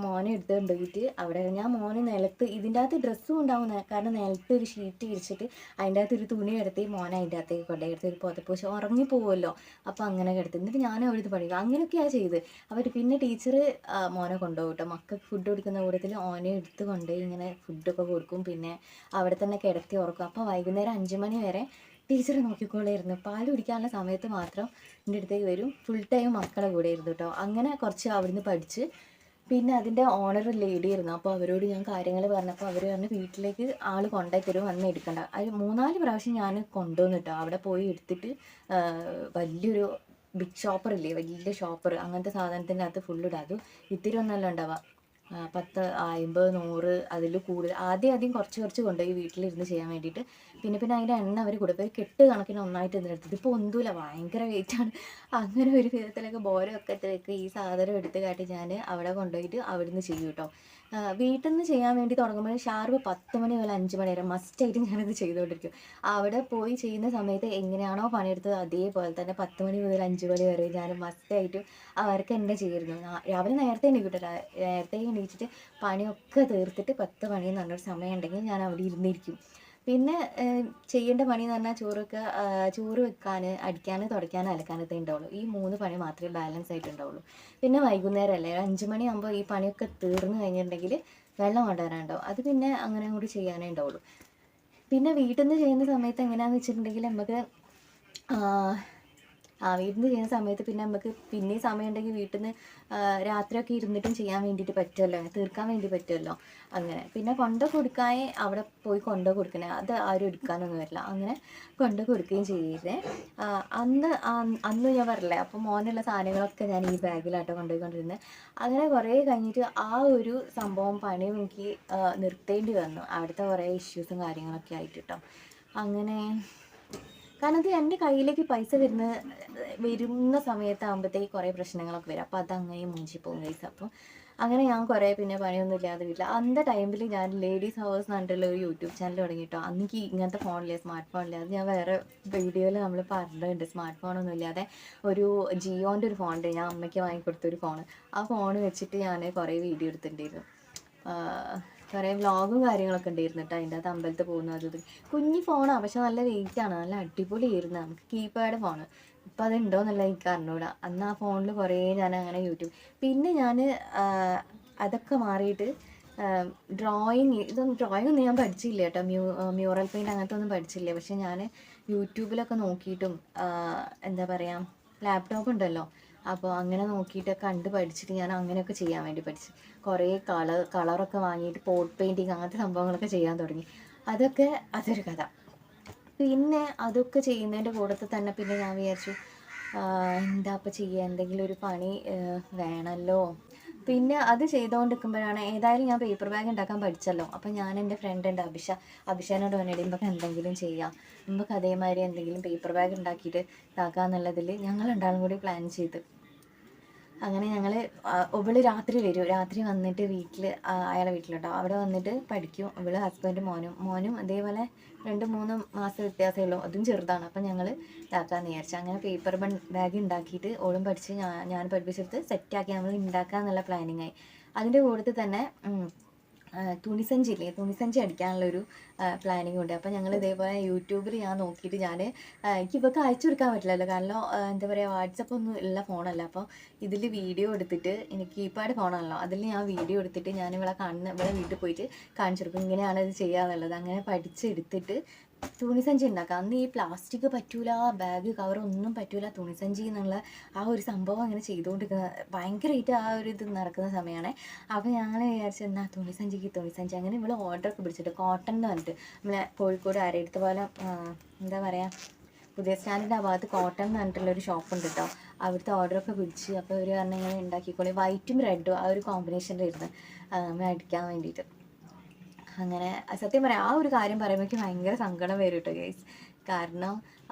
മോനെ എടുത്തുകൊണ്ട് പോയിട്ട് അവിടെ ഞാൻ മോനെ നിലത്ത്, ഇതിൻ്റെ അകത്ത് ഡ്രസ്സും ഉണ്ടാവും, കാരണം നിലത്ത് ഒരു ഷീറ്റ് വിരിച്ചിട്ട് അതിൻ്റെ അകത്ത് ഒരു തുണി എടുത്ത് മോനെ അതിൻ്റെ അകത്തേക്ക് കൊണ്ടുപോയി ഒരു പുതപ്പ് വെച്ച് ഉറങ്ങിപ്പോവുമല്ലോ. അപ്പോൾ അങ്ങനെ കിടത്തി. എന്നിട്ട് ഞാൻ അവിടുത്തെ പഠിക്കും. അങ്ങനെയൊക്കെയാണ് ചെയ്ത്. അവർ പിന്നെ ടീച്ചർ മോനെ കൊണ്ടുപോകും കേട്ടോ. മക്കൾക്ക് ഫുഡ് കൊടുക്കുന്ന കൂട്ടത്തിൽ ഓനെ എടുത്ത് കൊണ്ടുപോയി ഇങ്ങനെ ഫുഡൊക്കെ കൊടുക്കും. പിന്നെ അവിടെ തന്നെ കിടത്തി ഉറക്കും. അപ്പോൾ വൈകുന്നേരം 5 മണി വരെ ടീച്ചർ നോക്കിക്കൊള്ളായിരുന്നു. പാൽ കുടിക്കാനുള്ള സമയത്ത് മാത്രം എൻ്റെ അടുത്തേക്ക് വരും. ഫുൾ ടൈം മക്കളെ കൂടെ ആയിരുന്നു കേട്ടോ. അങ്ങനെ കുറച്ച് അവിടുന്ന് പഠിച്ച് പിന്നെ അതിൻ്റെ ഓണർ ലേഡി ആയിരുന്നു. അപ്പോൾ അവരോട് ഞാൻ കാര്യങ്ങൾ പറഞ്ഞപ്പോൾ അവർ പറഞ്ഞു വീട്ടിലേക്ക് ആൾ കൊണ്ടുപോയി തരും, വന്ന് എടുക്കണ്ട. അത് 3-4 പ്രാവശ്യം ഞാൻ കൊണ്ടുവന്നു കേട്ടോ. അവിടെ പോയി എടുത്തിട്ട് വലിയൊരു ബിഗ് ഷോപ്പർ ഇല്ലേ, വലിയ ഷോപ്പർ, അങ്ങനത്തെ സാധനത്തിൻ്റെ അകത്ത് ഫുള്ളിടുക. അത് ഇത്തിരി ഒന്നല്ല ഉണ്ടാവുക, 10, 50, 100 അതിൽ കൂടുതൽ. ആദ്യം കുറച്ച് കൊണ്ടുപോയി വീട്ടിലിരുന്ന് ചെയ്യാൻ വേണ്ടിയിട്ട്. പിന്നെ അതിൻ്റെ എണ്ണ അവർ കൊടുക്കും. ഒരു കെട്ട് കണക്കിന് ഒന്നായിട്ട് ഇതിനെടുത്തത്. ഇപ്പോൾ ഒന്നുമില്ല, ഭയങ്കര വെയിറ്റാണ്. അങ്ങനെ ഒരു വിധത്തിലൊക്കെ ബോരമൊക്കെ വെക്കുക. ഈ സാധനം എടുത്ത് കാട്ടി ഞാൻ അവിടെ കൊണ്ടുപോയിട്ട് അവിടുന്ന് ചെയ്യും കേട്ടോ. വീട്ടിൽ നിന്ന് ചെയ്യാൻ വേണ്ടി തുടങ്ങുമ്പോൾ ഷാർപ്പ് 10 മണി മുതൽ 5 മണി വരെ മസ്റ്റായിട്ട് ഞാനത് ചെയ്തുകൊണ്ടിരിക്കും. അവിടെ പോയി ചെയ്യുന്ന സമയത്ത് എങ്ങനെയാണോ പണിയെടുത്തത് അതേപോലെ തന്നെ 10 മണി മുതൽ 5 മണി വരെ ഞാൻ മസ്റ്റായിട്ടും അവർക്ക് എന്നെ ചെയ്യുമായിരുന്നു. രാവിലെ നേരത്തെ എണീക്കട്ടെ, നേരത്തെ എണീച്ചിട്ട് പണിയൊക്കെ തീർത്തിട്ട് 10 മണി എന്ന് പറഞ്ഞൊരു സമയം ഉണ്ടെങ്കിൽ ഞാൻ അവിടെ ഇരുന്നിരിക്കും. പിന്നെ ചെയ്യേണ്ട പണി എന്ന് പറഞ്ഞാൽ ചോറ് വെക്കാൻ, അടിക്കാൻ, തുടയ്ക്കാൻ, അലക്കാനൊക്കെ ഉണ്ടാവുള്ളൂ. ഈ 3 പണി മാത്രമേ ബാലൻസ് ആയിട്ടുണ്ടാവുള്ളൂ. പിന്നെ വൈകുന്നേരം അല്ലേ 5 മണിയാകുമ്പോൾ ഈ പണിയൊക്കെ തീർന്നു കഴിഞ്ഞിട്ടുണ്ടെങ്കിൽ വെള്ളം കൊണ്ടുവരാനുണ്ടാവും. അത് പിന്നെ അങ്ങനെ കൂടി ചെയ്യാനേ ഉണ്ടാവുള്ളൂ. പിന്നെ വീട്ടിൽ നിന്ന് ചെയ്യുന്ന സമയത്ത് എങ്ങനെയാണെന്ന് വെച്ചിട്ടുണ്ടെങ്കിൽ നമുക്ക് വീട്ടിൽ നിന്ന് ചെയ്യുന്ന സമയത്ത് പിന്നെ നമുക്ക് പിന്നെയും സമയം ഉണ്ടെങ്കിൽ വീട്ടിൽ നിന്ന് രാത്രിയൊക്കെ ഇരുന്നിട്ടും ചെയ്യാൻ വേണ്ടിയിട്ട് പറ്റുമല്ലോ, തീർക്കാൻ വേണ്ടി പറ്റുമല്ലോ. അങ്ങനെ പിന്നെ കൊടുക്കാൻ അവിടെ പോയി കൊടുക്കണേ, അത് ആരും എടുക്കാനൊന്നും വരില്ല. അങ്ങനെ കൊടുക്കുകയും ചെയ്തേ. അന്ന് ഞാൻ പറഞ്ഞില്ലേ, അപ്പോൾ മോനുള്ള സാധനങ്ങളൊക്കെ ഞാൻ ഈ ബാഗിലാട്ടോ കൊണ്ടുപോയിക്കൊണ്ടിരുന്നത്. അങ്ങനെ കുറേ കഴിഞ്ഞിട്ട് ആ ഒരു സംഭവം പണിയും എനിക്ക് നിർത്തേണ്ടി വന്നു. അവിടുത്തെ കുറേ ഇഷ്യൂസും കാര്യങ്ങളൊക്കെ ആയിട്ട് കേട്ടോ. അങ്ങനെ കാരണം അത് എൻ്റെ കയ്യിലേക്ക് പൈസ വരുന്ന സമയത്താകുമ്പോഴത്തേക്ക് കുറേ പ്രശ്നങ്ങളൊക്കെ വരും. അപ്പോൾ അതങ്ങനെ മൂഞ്ചി പോകും ഗൈസ്. അപ്പോൾ അങ്ങനെ ഞാൻ കുറേ പിന്നെ പണിയൊന്നും ഇല്ലാതെ വീട്ടിൽ അന്ന ടൈമിൽ ഞാൻ ലേഡീസ് ഹവേഴ്സ് എന്ന് പറഞ്ഞിട്ടുള്ള ഒരു യൂട്യൂബ് ചാനൽ തുടങ്ങിയിട്ടോ. അന്നെനിക്ക് ഇങ്ങനത്തെ ഫോണില്ലേ, സ്മാർട്ട് ഫോണില്ലേ, അത് ഞാൻ വേറെ വീഡിയോയിൽ നമ്മൾ പറഞ്ഞിട്ടുണ്ട്. സ്മാർട്ട് ഫോണൊന്നും ഇല്ലാതെ ഒരു ജിയോൻ്റെ ഒരു ഫോണുണ്ട്, ഞാൻ അമ്മയ്ക്ക് വാങ്ങിക്കൊടുത്തൊരു ഫോൺ. ആ ഫോൺ വെച്ചിട്ട് ഞാൻ കുറേ വീഡിയോ എടുത്തിട്ടുണ്ടായിരുന്നു. കുറേ വ്ളോഗും കാര്യങ്ങളൊക്കെ ഉണ്ടായിരുന്നു കേട്ടോ. അതിൻ്റെ അകത്ത് അമ്പലത്തിൽ പോകുന്നു, അത് കുഞ്ഞി ഫോണാണ്, പക്ഷെ നല്ല വെയിറ്റാണ്, നല്ല അടിപൊളിയായിരുന്നു. നമുക്ക് കീപാഡ് ഫോണ്. ഇപ്പം അതുണ്ടോ എന്നുള്ള എനിക്ക് അറിഞ്ഞൂടാ. അന്ന് ആ ഫോണിൽ കുറേ ഞാൻ അങ്ങനെ യൂട്യൂബ്. പിന്നെ ഞാൻ അതൊക്കെ മാറിയിട്ട് ഡ്രോയിങ്ങൊന്നും ഞാൻ പഠിച്ചില്ല കേട്ടോ. മ്യൂറൽ പെയിൻറ്റ് അങ്ങനത്തെ ഒന്നും പഠിച്ചില്ല. പക്ഷെ ഞാൻ യൂട്യൂബിലൊക്കെ നോക്കിയിട്ടും എന്താ പറയുക, ലാപ്ടോപ്പ് ഉണ്ടല്ലോ, അപ്പോൾ അങ്ങനെ നോക്കിയിട്ട് കണ്ട് പഠിച്ചിട്ട് ഞാൻ അങ്ങനെയൊക്കെ ചെയ്യാൻ വേണ്ടി പഠിച്ചു. കുറേ കളറൊക്കെ വാങ്ങിയിട്ട് പോട്ട് പെയിൻറ്റിങ് അങ്ങനത്തെ സംഭവങ്ങളൊക്കെ ചെയ്യാൻ തുടങ്ങി. അതൊരു കഥ. പിന്നെ അതൊക്കെ ചെയ്യുന്നതിൻ്റെ കൂട്ടത്തിൽ തന്നെ പിന്നെ ഞാൻ വിചാരിച്ചു എന്താ ഇപ്പോൾ ചെയ്യുക, എന്തെങ്കിലും ഒരു പണി വേണമല്ലോ. പിന്നെ അത് ചെയ്തുകൊണ്ടിരിക്കുമ്പോഴാണ് ഏതായാലും ഞാൻ പേപ്പർ ബാഗ് ഉണ്ടാക്കാൻ പഠിച്ചല്ലോ. അപ്പം ഞാൻ എൻ്റെ ഫ്രണ്ട് ഉണ്ട് അഭിഷേനോട് പറഞ്ഞിട്ട് നമുക്ക് എന്തെങ്കിലും ചെയ്യാം, നമുക്ക് അതേമാതിരി എന്തെങ്കിലും പേപ്പർ ബാഗ് ഉണ്ടാക്കിയിട്ട് ഇതാക്കാമെന്നുള്ളതിൽ ഞങ്ങൾ രണ്ടാളും കൂടി പ്ലാൻ ചെയ്ത്. അങ്ങനെ ഞങ്ങൾ ഇവള് രാത്രി വരും. രാത്രി വന്നിട്ട് അയാളെ വീട്ടിലുണ്ടാവും. അവിടെ വന്നിട്ട് പഠിക്കും. ഇവള് ഹസ്ബൻഡും മോനും അതേപോലെ 2-3 മാസം വ്യത്യാസമേ ഉള്ളൂ. അതും ചെറുതാണ്. അപ്പം ഞങ്ങൾ ഇതാക്കാമെന്ന് വിചാരിച്ചു. അങ്ങനെ പേപ്പർ ബാഗ് ഉണ്ടാക്കിയിട്ട് ഓളും പഠിച്ച് ഞാൻ പഠിപ്പിച്ചെടുത്ത് സെറ്റാക്കി നമ്മൾ ഉണ്ടാക്കാമെന്നുള്ള പ്ലാനിങ്ങായി. അതിൻ്റെ കൂട്ടത്തിൽ തന്നെ തുണിസഞ്ചിയില്ലേ, തുണിസഞ്ചി അടിക്കാനുള്ളൊരു പ്ലാനിങ് ഉണ്ട്. അപ്പോൾ ഞങ്ങൾ ഇതേപോലെ യൂട്യൂബിൽ ഞാൻ നോക്കിയിട്ട് എനിക്ക് ഇവൾക്ക് അയച്ചു കൊടുക്കാൻ പറ്റില്ലല്ലോ, കാരണം എന്താ പറയുക, വാട്സപ്പ് ഒന്നും ഉള്ള ഫോണല്ല. അപ്പോൾ ഇതിൽ വീഡിയോ എടുത്തിട്ട്, എനിക്ക് കീപാഡ് ഫോണാണല്ലോ, അതിൽ ഞാൻ വീഡിയോ എടുത്തിട്ട് ഞാൻ ഇവിടെ വീട്ടിൽ പോയിട്ട് കാണിച്ചു കൊടുക്കും, ഇങ്ങനെയാണ് ഇത് ചെയ്യാന്നുള്ളത്. അങ്ങനെ പഠിച്ചെടുത്തിട്ട് തുണിസഞ്ചി ഉണ്ടാക്കാം. അന്ന് ഈ പ്ലാസ്റ്റിക് പറ്റൂല, ബാഗ് കവർ ഒന്നും പറ്റൂല, തുണിസഞ്ചി എന്നുള്ള ആ ഒരു സംഭവം അങ്ങനെ ചെയ്തുകൊണ്ടിരിക്കുന്ന ഭയങ്കരമായിട്ട് ആ ഒരു ഇത് നടക്കുന്ന സമയമാണ്. അപ്പോൾ ഞങ്ങൾ വിചാരിച്ചു എന്നാൽ തുണിസഞ്ചി അങ്ങനെ ഇവിടെ ഓർഡറൊക്കെ പിടിച്ചിട്ട് കോട്ടൺ എന്ന് പറഞ്ഞിട്ട് നമ്മളെ കോഴിക്കോട് അരയടുത്ത പോലെ എന്താ പറയുക, പുതിയ സ്റ്റാൻഡിൻ്റെ ആ ഭാഗത്ത് കോട്ടൺ എന്ന് പറഞ്ഞിട്ടുള്ളൊരു ഷോപ്പുണ്ട് കേട്ടോ. അവിടുത്തെ ഓർഡറൊക്കെ പിടിച്ച് അപ്പോൾ ഇവർ പറഞ്ഞ് ഇങ്ങനെ ഉണ്ടാക്കിക്കോളി, വൈറ്റും റെഡും ആ ഒരു കോമ്പിനേഷനിലിരുന്ന് നമ്മൾ അടിക്കാൻ വേണ്ടിയിട്ട്. അങ്ങനെ സത്യം പറയാം, ആ ഒരു കാര്യം പറയുമ്പോൾ എനിക്ക് ഭയങ്കര സങ്കടം വരും കേട്ടോ ഗൈസ്. കാരണം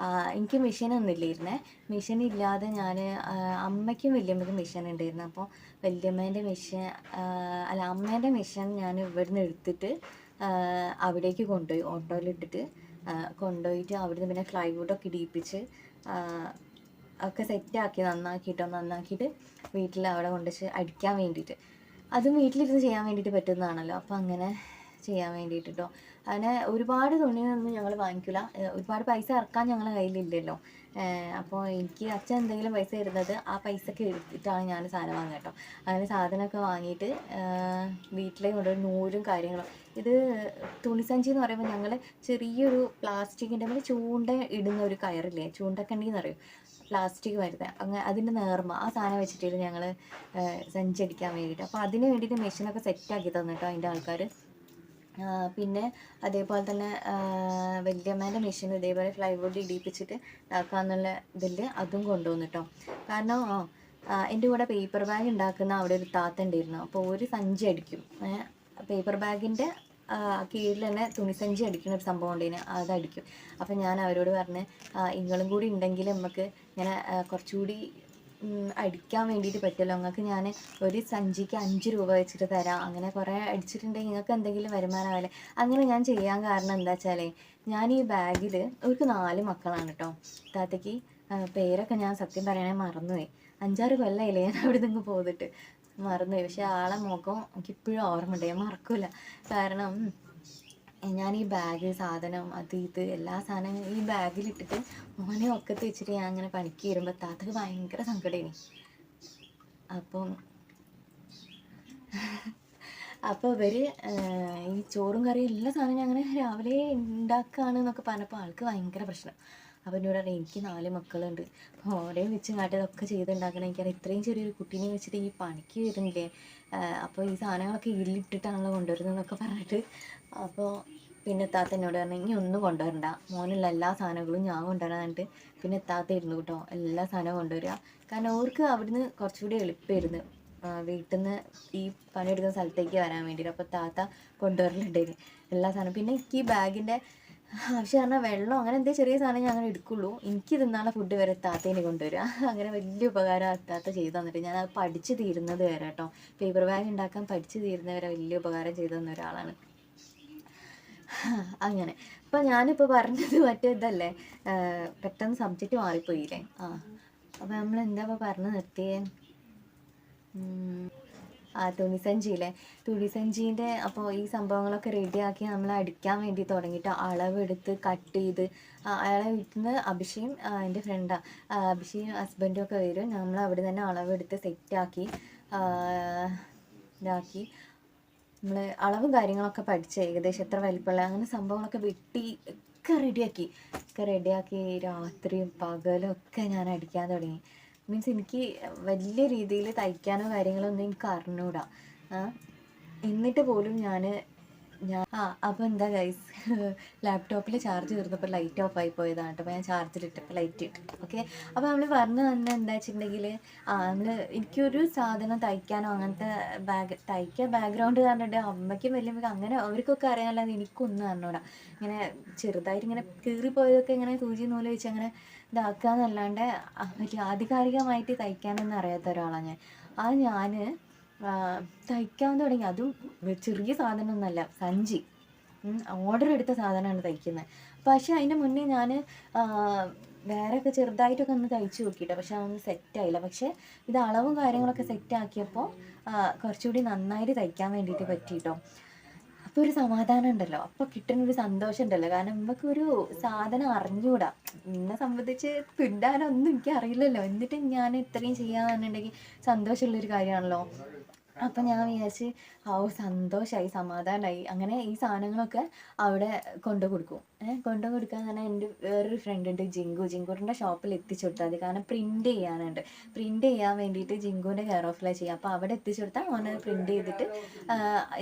എനിക്ക് മെഷീനൊന്നും ഇല്ലായിരുന്നേ. മെഷീൻ ഇല്ലാതെ ഞാൻ അമ്മയ്ക്കും വല്യമ്മയ്ക്കും മെഷീൻ ഉണ്ടായിരുന്നു. അപ്പോൾ വല്യമ്മേൻ്റെ മെഷീൻ അമ്മേൻ്റെ മെഷീൻ ഞാൻ ഇവിടുന്ന് എടുത്തിട്ട് അവിടേക്ക് കൊണ്ടുപോയി, ഓട്ടോയിലിട്ടിട്ട് കൊണ്ടുപോയിട്ട് അവിടുന്ന് പിന്നെ ഫ്ലൈവുഡൊക്കെ ഇടിയിപ്പിച്ച് ഒക്കെ സെറ്റാക്കി നന്നാക്കിയിട്ട് വീട്ടിൽ അവിടെ കൊണ്ടുവച്ച് അടിക്കാൻ വേണ്ടിയിട്ട്. അതും വീട്ടിലിരുന്ന് ചെയ്യാൻ വേണ്ടിയിട്ട് പറ്റുന്നതാണല്ലോ. അപ്പോൾ അങ്ങനെ ചെയ്യാൻ വേണ്ടിയിട്ട് കേട്ടോ. അങ്ങനെ ഒരുപാട് തുണിയൊന്നും ഞങ്ങൾ വാങ്ങിക്കില്ല, ഒരുപാട് പൈസ ഇറക്കാൻ ഞങ്ങളുടെ കയ്യിലില്ലല്ലോ. അപ്പോൾ എനിക്ക് അച്ഛൻ എന്തെങ്കിലും പൈസ തരുന്നത് ആ പൈസക്ക് എടുത്തിട്ടാണ് ഞാൻ സാധനം വാങ്ങുക കേട്ടോ. അങ്ങനെ സാധനമൊക്കെ വാങ്ങിയിട്ട് വീട്ടിലേക്ക് കൊണ്ടുപോയി നൂലും കാര്യങ്ങളും. ഇത് തുണിസഞ്ചി എന്ന് പറയുമ്പോൾ ഞങ്ങൾ ചെറിയൊരു പ്ലാസ്റ്റിക്കിൻ്റെ നമ്മൾ ചൂണ്ട ഇടുന്ന ഒരു കയറില്ലേ, ചൂണ്ടക്കണ്ടി എന്ന് പറയും, പ്ലാസ്റ്റിക് വരുന്നത്, അങ്ങനെ അതിൻ്റെ നേർമ ആ സാധനം വെച്ചിട്ടായിരുന്നു ഞങ്ങൾ സഞ്ചി അടിക്കാൻ വേണ്ടിയിട്ട്. അപ്പോൾ അതിന് വേണ്ടിയിട്ട് മെഷീനൊക്കെ സെറ്റാക്കി തന്നിട്ടോ അതിൻ്റെ ആൾക്കാർ. പിന്നെ അതേപോലെ തന്നെ വല്യമ്മേൻ്റെ മെഷീൻ ഇതേപോലെ ഫ്ലൈവുഡ് ഇടിപ്പിച്ചിട്ട് ഇതാക്കാന്നുള്ള ഇതിൽ അതും കൊണ്ടുവന്നു കേട്ടോ. കാരണം എൻ്റെ കൂടെ പേപ്പർ ബാഗ് ഉണ്ടാക്കുന്ന അവിടെ ഒരു താത്ത ഉണ്ടായിരുന്നു. അപ്പോൾ ഒരു സഞ്ചി അടിക്കും, പേപ്പർ ബാഗിൻ്റെ കീഴിൽ തന്നെ തുണിസഞ്ചി അടിക്കുന്ന ഒരു സംഭവം ഉണ്ടേന്, അതടിക്കും. അപ്പം ഞാൻ അവരോട് പറഞ്ഞ് ഇങ്ങളും കൂടി ഉണ്ടെങ്കിൽ നമുക്ക് ഇങ്ങനെ കുറച്ചുകൂടി അടിക്കാൻ വേണ്ടിയിട്ട് പറ്റുമല്ലോ, നിങ്ങൾക്ക് ഞാൻ ഒരു സഞ്ചിക്ക് 5 രൂപ വെച്ചിട്ട് തരാം, അങ്ങനെ കുറേ അടിച്ചിട്ടുണ്ടെങ്കിൽ നിങ്ങൾക്ക് എന്തെങ്കിലും വരുമാനമാവില്ലേ. അങ്ങനെ ഞാൻ ചെയ്യാൻ കാരണം എന്താ വെച്ചാൽ, ഞാൻ ഈ ബാഗിൽ അവർക്ക് 4 മക്കളാണ് കേട്ടോ. താത്തയ്ക്ക് പേരൊക്കെ ഞാൻ സത്യം പറയണേ മറന്നുപോയി, 5-6 കൊല്ലമായില്ലേ ഞാൻ അവിടെ നിന്ന് പോന്നിട്ട്, മറന്നുപോയി. പക്ഷെ ആളെ മുഖം എനിക്കിപ്പോഴും ഓർമ്മയുണ്ട്, ഞാൻ മറക്കില്ല. കാരണം ഞാൻ ഈ ബാഗ് സാധനം അത് ഇത് എല്ലാ സാധനങ്ങളും ഈ ബാഗിലിട്ടിട്ട് മോനെ ഒക്കത്ത് വെച്ചിട്ട് ഞാൻ അങ്ങനെ പണിക്ക് വരുമ്പോൾ താത്തക്ക് ഭയങ്കര സങ്കടമാണ്. അപ്പോൾ ഇവർ ഈ ചോറും കറിയും എല്ലാ സാധനവും അങ്ങനെ രാവിലെ ഉണ്ടാക്കുകയാണെന്നൊക്കെ പറഞ്ഞപ്പോൾ ആൾക്ക് ഭയങ്കര പ്രശ്നം. അപ്പോൾ എന്നോട് പറയാം, എനിക്ക് 4 മക്കളുണ്ട്, ഓരേയും വെച്ച് കാട്ടിയതൊക്കെ ചെയ്തുണ്ടാക്കണം, എനിക്കറിയാം ഇത്രയും ചെറിയൊരു കുട്ടീനെ വെച്ചിട്ട് ഈ പണിക്ക് വരുന്നില്ലേ, അപ്പോൾ ഈ സാധനങ്ങളൊക്കെ ഇതിലിട്ടിട്ടാണല്ലോ കൊണ്ടുവരുന്നതെന്നൊക്കെ പറഞ്ഞിട്ട്. അപ്പോൾ പിന്നെ താത്ത എന്നോട് പറഞ്ഞു, ഇനി ഒന്നും കൊണ്ടുവരണ്ട, മോനുള്ള എല്ലാ സാധനങ്ങളും ഞാൻ കൊണ്ടുവരാനായിട്ട്. പിന്നെ താത്ത ഇരുന്നു കേട്ടോ എല്ലാ സാധനവും കൊണ്ടുവരിക. കാരണം അവർക്ക് അവിടുന്ന് കുറച്ചുകൂടി എളുപ്പമായിരുന്നു വീട്ടിൽ നിന്ന് ഈ പണിയെടുക്കുന്ന സ്ഥലത്തേക്ക് വരാൻ വേണ്ടിയിട്ട്. അപ്പോൾ താത്ത കൊണ്ടുവരലുണ്ടായിരുന്നു എല്ലാ സാധനവും. പിന്നെ എനിക്ക് ഈ ബാഗിൻ്റെ ആവശ്യം പറഞ്ഞാൽ വെള്ളം അങ്ങനെ എന്തെങ്കിലും ചെറിയ സാധനം ഞാൻ അങ്ങനെ എടുക്കുള്ളൂ. എനിക്ക് തിന്നാനുള്ള ഫുഡ് വരെ താത്തേനെ കൊണ്ടുവരിക. അങ്ങനെ വലിയ ഉപകാരം താത്ത ചെയ്തു തന്നിട്ട്, ഞാൻ അത് പഠിച്ച് തീരുന്നത് വരെ കേട്ടോ, പേപ്പർ ബാഗ് ഉണ്ടാക്കാൻ പഠിച്ച് തീരുന്നവരെ വലിയ ഉപകാരം ചെയ്തു തന്ന ഒരാളാണ്. അങ്ങനെ അപ്പം ഞാനിപ്പോൾ പറഞ്ഞത് മറ്റേ ഇതല്ലേ, പെട്ടെന്ന് സബ്ജക്റ്റ് മാറിപ്പോയില്ലേ. അപ്പം നമ്മൾ എന്താ ഇപ്പോൾ പറഞ്ഞു നിർത്തിയേ, തുണിസഞ്ചീൻ്റെ. അപ്പോൾ ഈ സംഭവങ്ങളൊക്കെ റെഡിയാക്കി നമ്മൾ അടിക്കാൻ വേണ്ടി തുടങ്ങിയിട്ട് അളവെടുത്ത് കട്ട് ചെയ്ത്, അയാളെ വീട്ടിൽ നിന്ന് അഭിഷയും എൻ്റെ ഫ്രണ്ടാണ്, അഭിഷയും ഹസ്ബൻഡും ഒക്കെ വരും. നമ്മൾ അവിടെ തന്നെ അളവെടുത്ത് സെറ്റാക്കി ഇതാക്കി നമ്മൾ അളവും കാര്യങ്ങളൊക്കെ പഠിച്ച് ഏകദേശം എത്ര വലിപ്പമുള്ള അങ്ങനെ സംഭവങ്ങളൊക്കെ വെട്ടി ഒക്കെ റെഡിയാക്കി രാത്രിയും പകലും ഒക്കെ ഞാൻ അടിക്കാൻ തുടങ്ങി. മീൻസ് എനിക്ക് വലിയ രീതിയിൽ തയ്ക്കാനോ കാര്യങ്ങളോ ഒന്നും എനിക്ക് അറിഞ്ഞൂടാ. എന്നിട്ട് പോലും ഞാൻ അപ്പോൾ എന്താ ഗൈസ്, ലാപ്ടോപ്പിൽ ചാർജ് തീർന്നപ്പോൾ ലൈറ്റ് ഓഫ് ആയി പോയതാണ് കേട്ടോ. അപ്പോൾ ഞാൻ ചാർജിലിട്ടപ്പോൾ ലൈറ്റ് ഇട്ടു. ഓക്കെ, അപ്പോൾ നമ്മൾ പറഞ്ഞു തന്നെ എന്താ വെച്ചിട്ടുണ്ടെങ്കിൽ എനിക്കൊരു സാധനം തയ്ക്കാനോ അങ്ങനത്തെ ബാക്ക്ഗ്രൗണ്ട് പറഞ്ഞിട്ട് അമ്മയ്ക്കും വലിയമ്മയ്ക്കും അങ്ങനെ അവർക്കൊക്കെ അറിയാനല്ലാതെ എനിക്കൊന്നും അറിഞ്ഞൂടാ. ഇങ്ങനെ ചെറുതായിട്ട് ഇങ്ങനെ കീറിപ്പോയതൊക്കെ ഇങ്ങനെ സൂചി നൂല് വെച്ച് അങ്ങനെ ഇതാക്കുക എന്നല്ലാണ്ട് വലിയ ആധികാരികമായിട്ട് തയ്ക്കാനൊന്നും അറിയാത്ത ഒരാളാണ് ഞാൻ. തയ്ക്കാൻ തുടങ്ങി, അതും ചെറിയ സാധനമൊന്നുമല്ല, സഞ്ചി ഓർഡർ എടുത്ത സാധനമാണ് തയ്ക്കുന്നത്. പക്ഷേ അതിൻ്റെ മുന്നേ ഞാൻ വേറെയൊക്കെ ചെറുതായിട്ടൊക്കെ ഒന്ന് തയ്ച്ച് നോക്കിയിട്ടോ, പക്ഷെ അതൊന്നും സെറ്റായില്ല. പക്ഷേ ഇത് അളവും കാര്യങ്ങളൊക്കെ സെറ്റാക്കിയപ്പോൾ കുറച്ചുകൂടി നന്നായിട്ട് തയ്ക്കാൻ വേണ്ടിയിട്ട് പറ്റിയിട്ടോ. അപ്പോൾ ഒരു സമാധാനം ഉണ്ടല്ലോ, അപ്പോൾ കിട്ടുന്ന ഒരു സന്തോഷം ഉണ്ടല്ലോ. കാരണം നമുക്കൊരു സാധനം അറിഞ്ഞുകൂടാ, എന്നെ സംബന്ധിച്ച് തുന്നാനൊന്നും എനിക്ക് അറിയില്ലല്ലോ, എന്നിട്ട് ഞാൻ ഇത്രയും ചെയ്യാന്നുണ്ടെങ്കിൽ സന്തോഷമുള്ളൊരു കാര്യമാണല്ലോ. അപ്പം ഞാൻ വിചാരിച്ച് സന്തോഷമായി, സമാധാനമായി. അങ്ങനെ ഈ സാധനങ്ങളൊക്കെ അവിടെ കൊണ്ടു കൊടുക്കും. കൊണ്ടു കൊടുക്കാൻ തന്നെ എൻ്റെ വേറൊരു ഫ്രണ്ട് ഉണ്ട്, ജിങ്കുവിൻ്റെ ഷോപ്പിൽ എത്തിച്ചു കൊടുത്താൽ മതി. കാരണം പ്രിൻ്റ് ചെയ്യാനുണ്ട്, പ്രിൻ്റ് ചെയ്യാൻ വേണ്ടിയിട്ട് ജിങ്കുവിൻ്റെ കെയർ ഓഫിലാണ് ചെയ്യുക. അപ്പോൾ അവിടെ എത്തിച്ചു കൊടുത്താൽ അവനെ പ്രിൻ്റ് ചെയ്തിട്ട്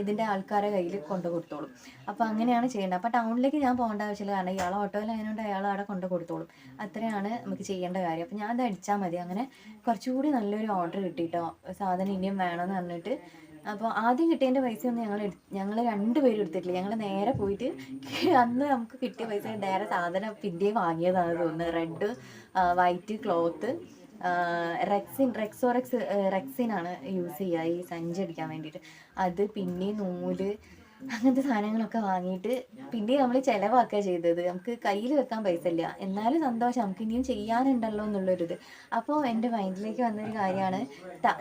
ഇതിൻ്റെ ആൾക്കാരെ കയ്യിൽ കൊണ്ടു കൊടുത്തോളും. അപ്പോൾ അങ്ങനെയാണ് ചെയ്യേണ്ടത്. അപ്പോൾ ടൗണിലേക്ക് ഞാൻ പോകേണ്ട ആവശ്യമില്ല, കാരണം ഇയാൾ ഓട്ടോയിലായതുകൊണ്ട് അയാൾ അവിടെ കൊണ്ടു കൊടുത്തോളും. അത്രയാണ് നമുക്ക് ചെയ്യേണ്ട കാര്യം. അപ്പോൾ ഞാൻ അത് അടിച്ചാൽ മതി. അങ്ങനെ കുറച്ചുകൂടി നല്ലൊരു ഓർഡർ കിട്ടിയിട്ടോ, സാധനം ഇനിയും വേണമെന്ന് പറഞ്ഞിട്ട്. അപ്പോൾ ആദ്യം കിട്ടിയതിൻ്റെ പൈസയൊന്നും ഞങ്ങൾ രണ്ടുപേരും എടുത്തിട്ടില്ല. ഞങ്ങൾ നേരെ പോയിട്ട് അന്ന് നമുക്ക് കിട്ടിയ പൈസ നേരെ സാധനം പിന്നെയും വാങ്ങിയതാണ് തോന്നുന്നത്. റെഡ് വൈറ്റ് ക്ലോത്ത്, റെക്സിനാണ് യൂസ് ചെയ്യുക ഈ സഞ്ചി അടിക്കാൻ വേണ്ടിയിട്ട്. അത് പിന്നെ നൂല്, അങ്ങനത്തെ സാധനങ്ങളൊക്കെ വാങ്ങിയിട്ട് പിന്നെ നമ്മൾ ചിലവാക്കുക ചെയ്തത്. നമുക്ക് കയ്യിൽ വെക്കാൻ പൈസ ഇല്ല, എന്നാലും സന്തോഷം, നമുക്ക് ഇനിയും ചെയ്യാനുണ്ടല്ലോ എന്നുള്ളൊരിത്. അപ്പോൾ എൻ്റെ മൈൻഡിലേക്ക് വന്നൊരു കാര്യമാണ്,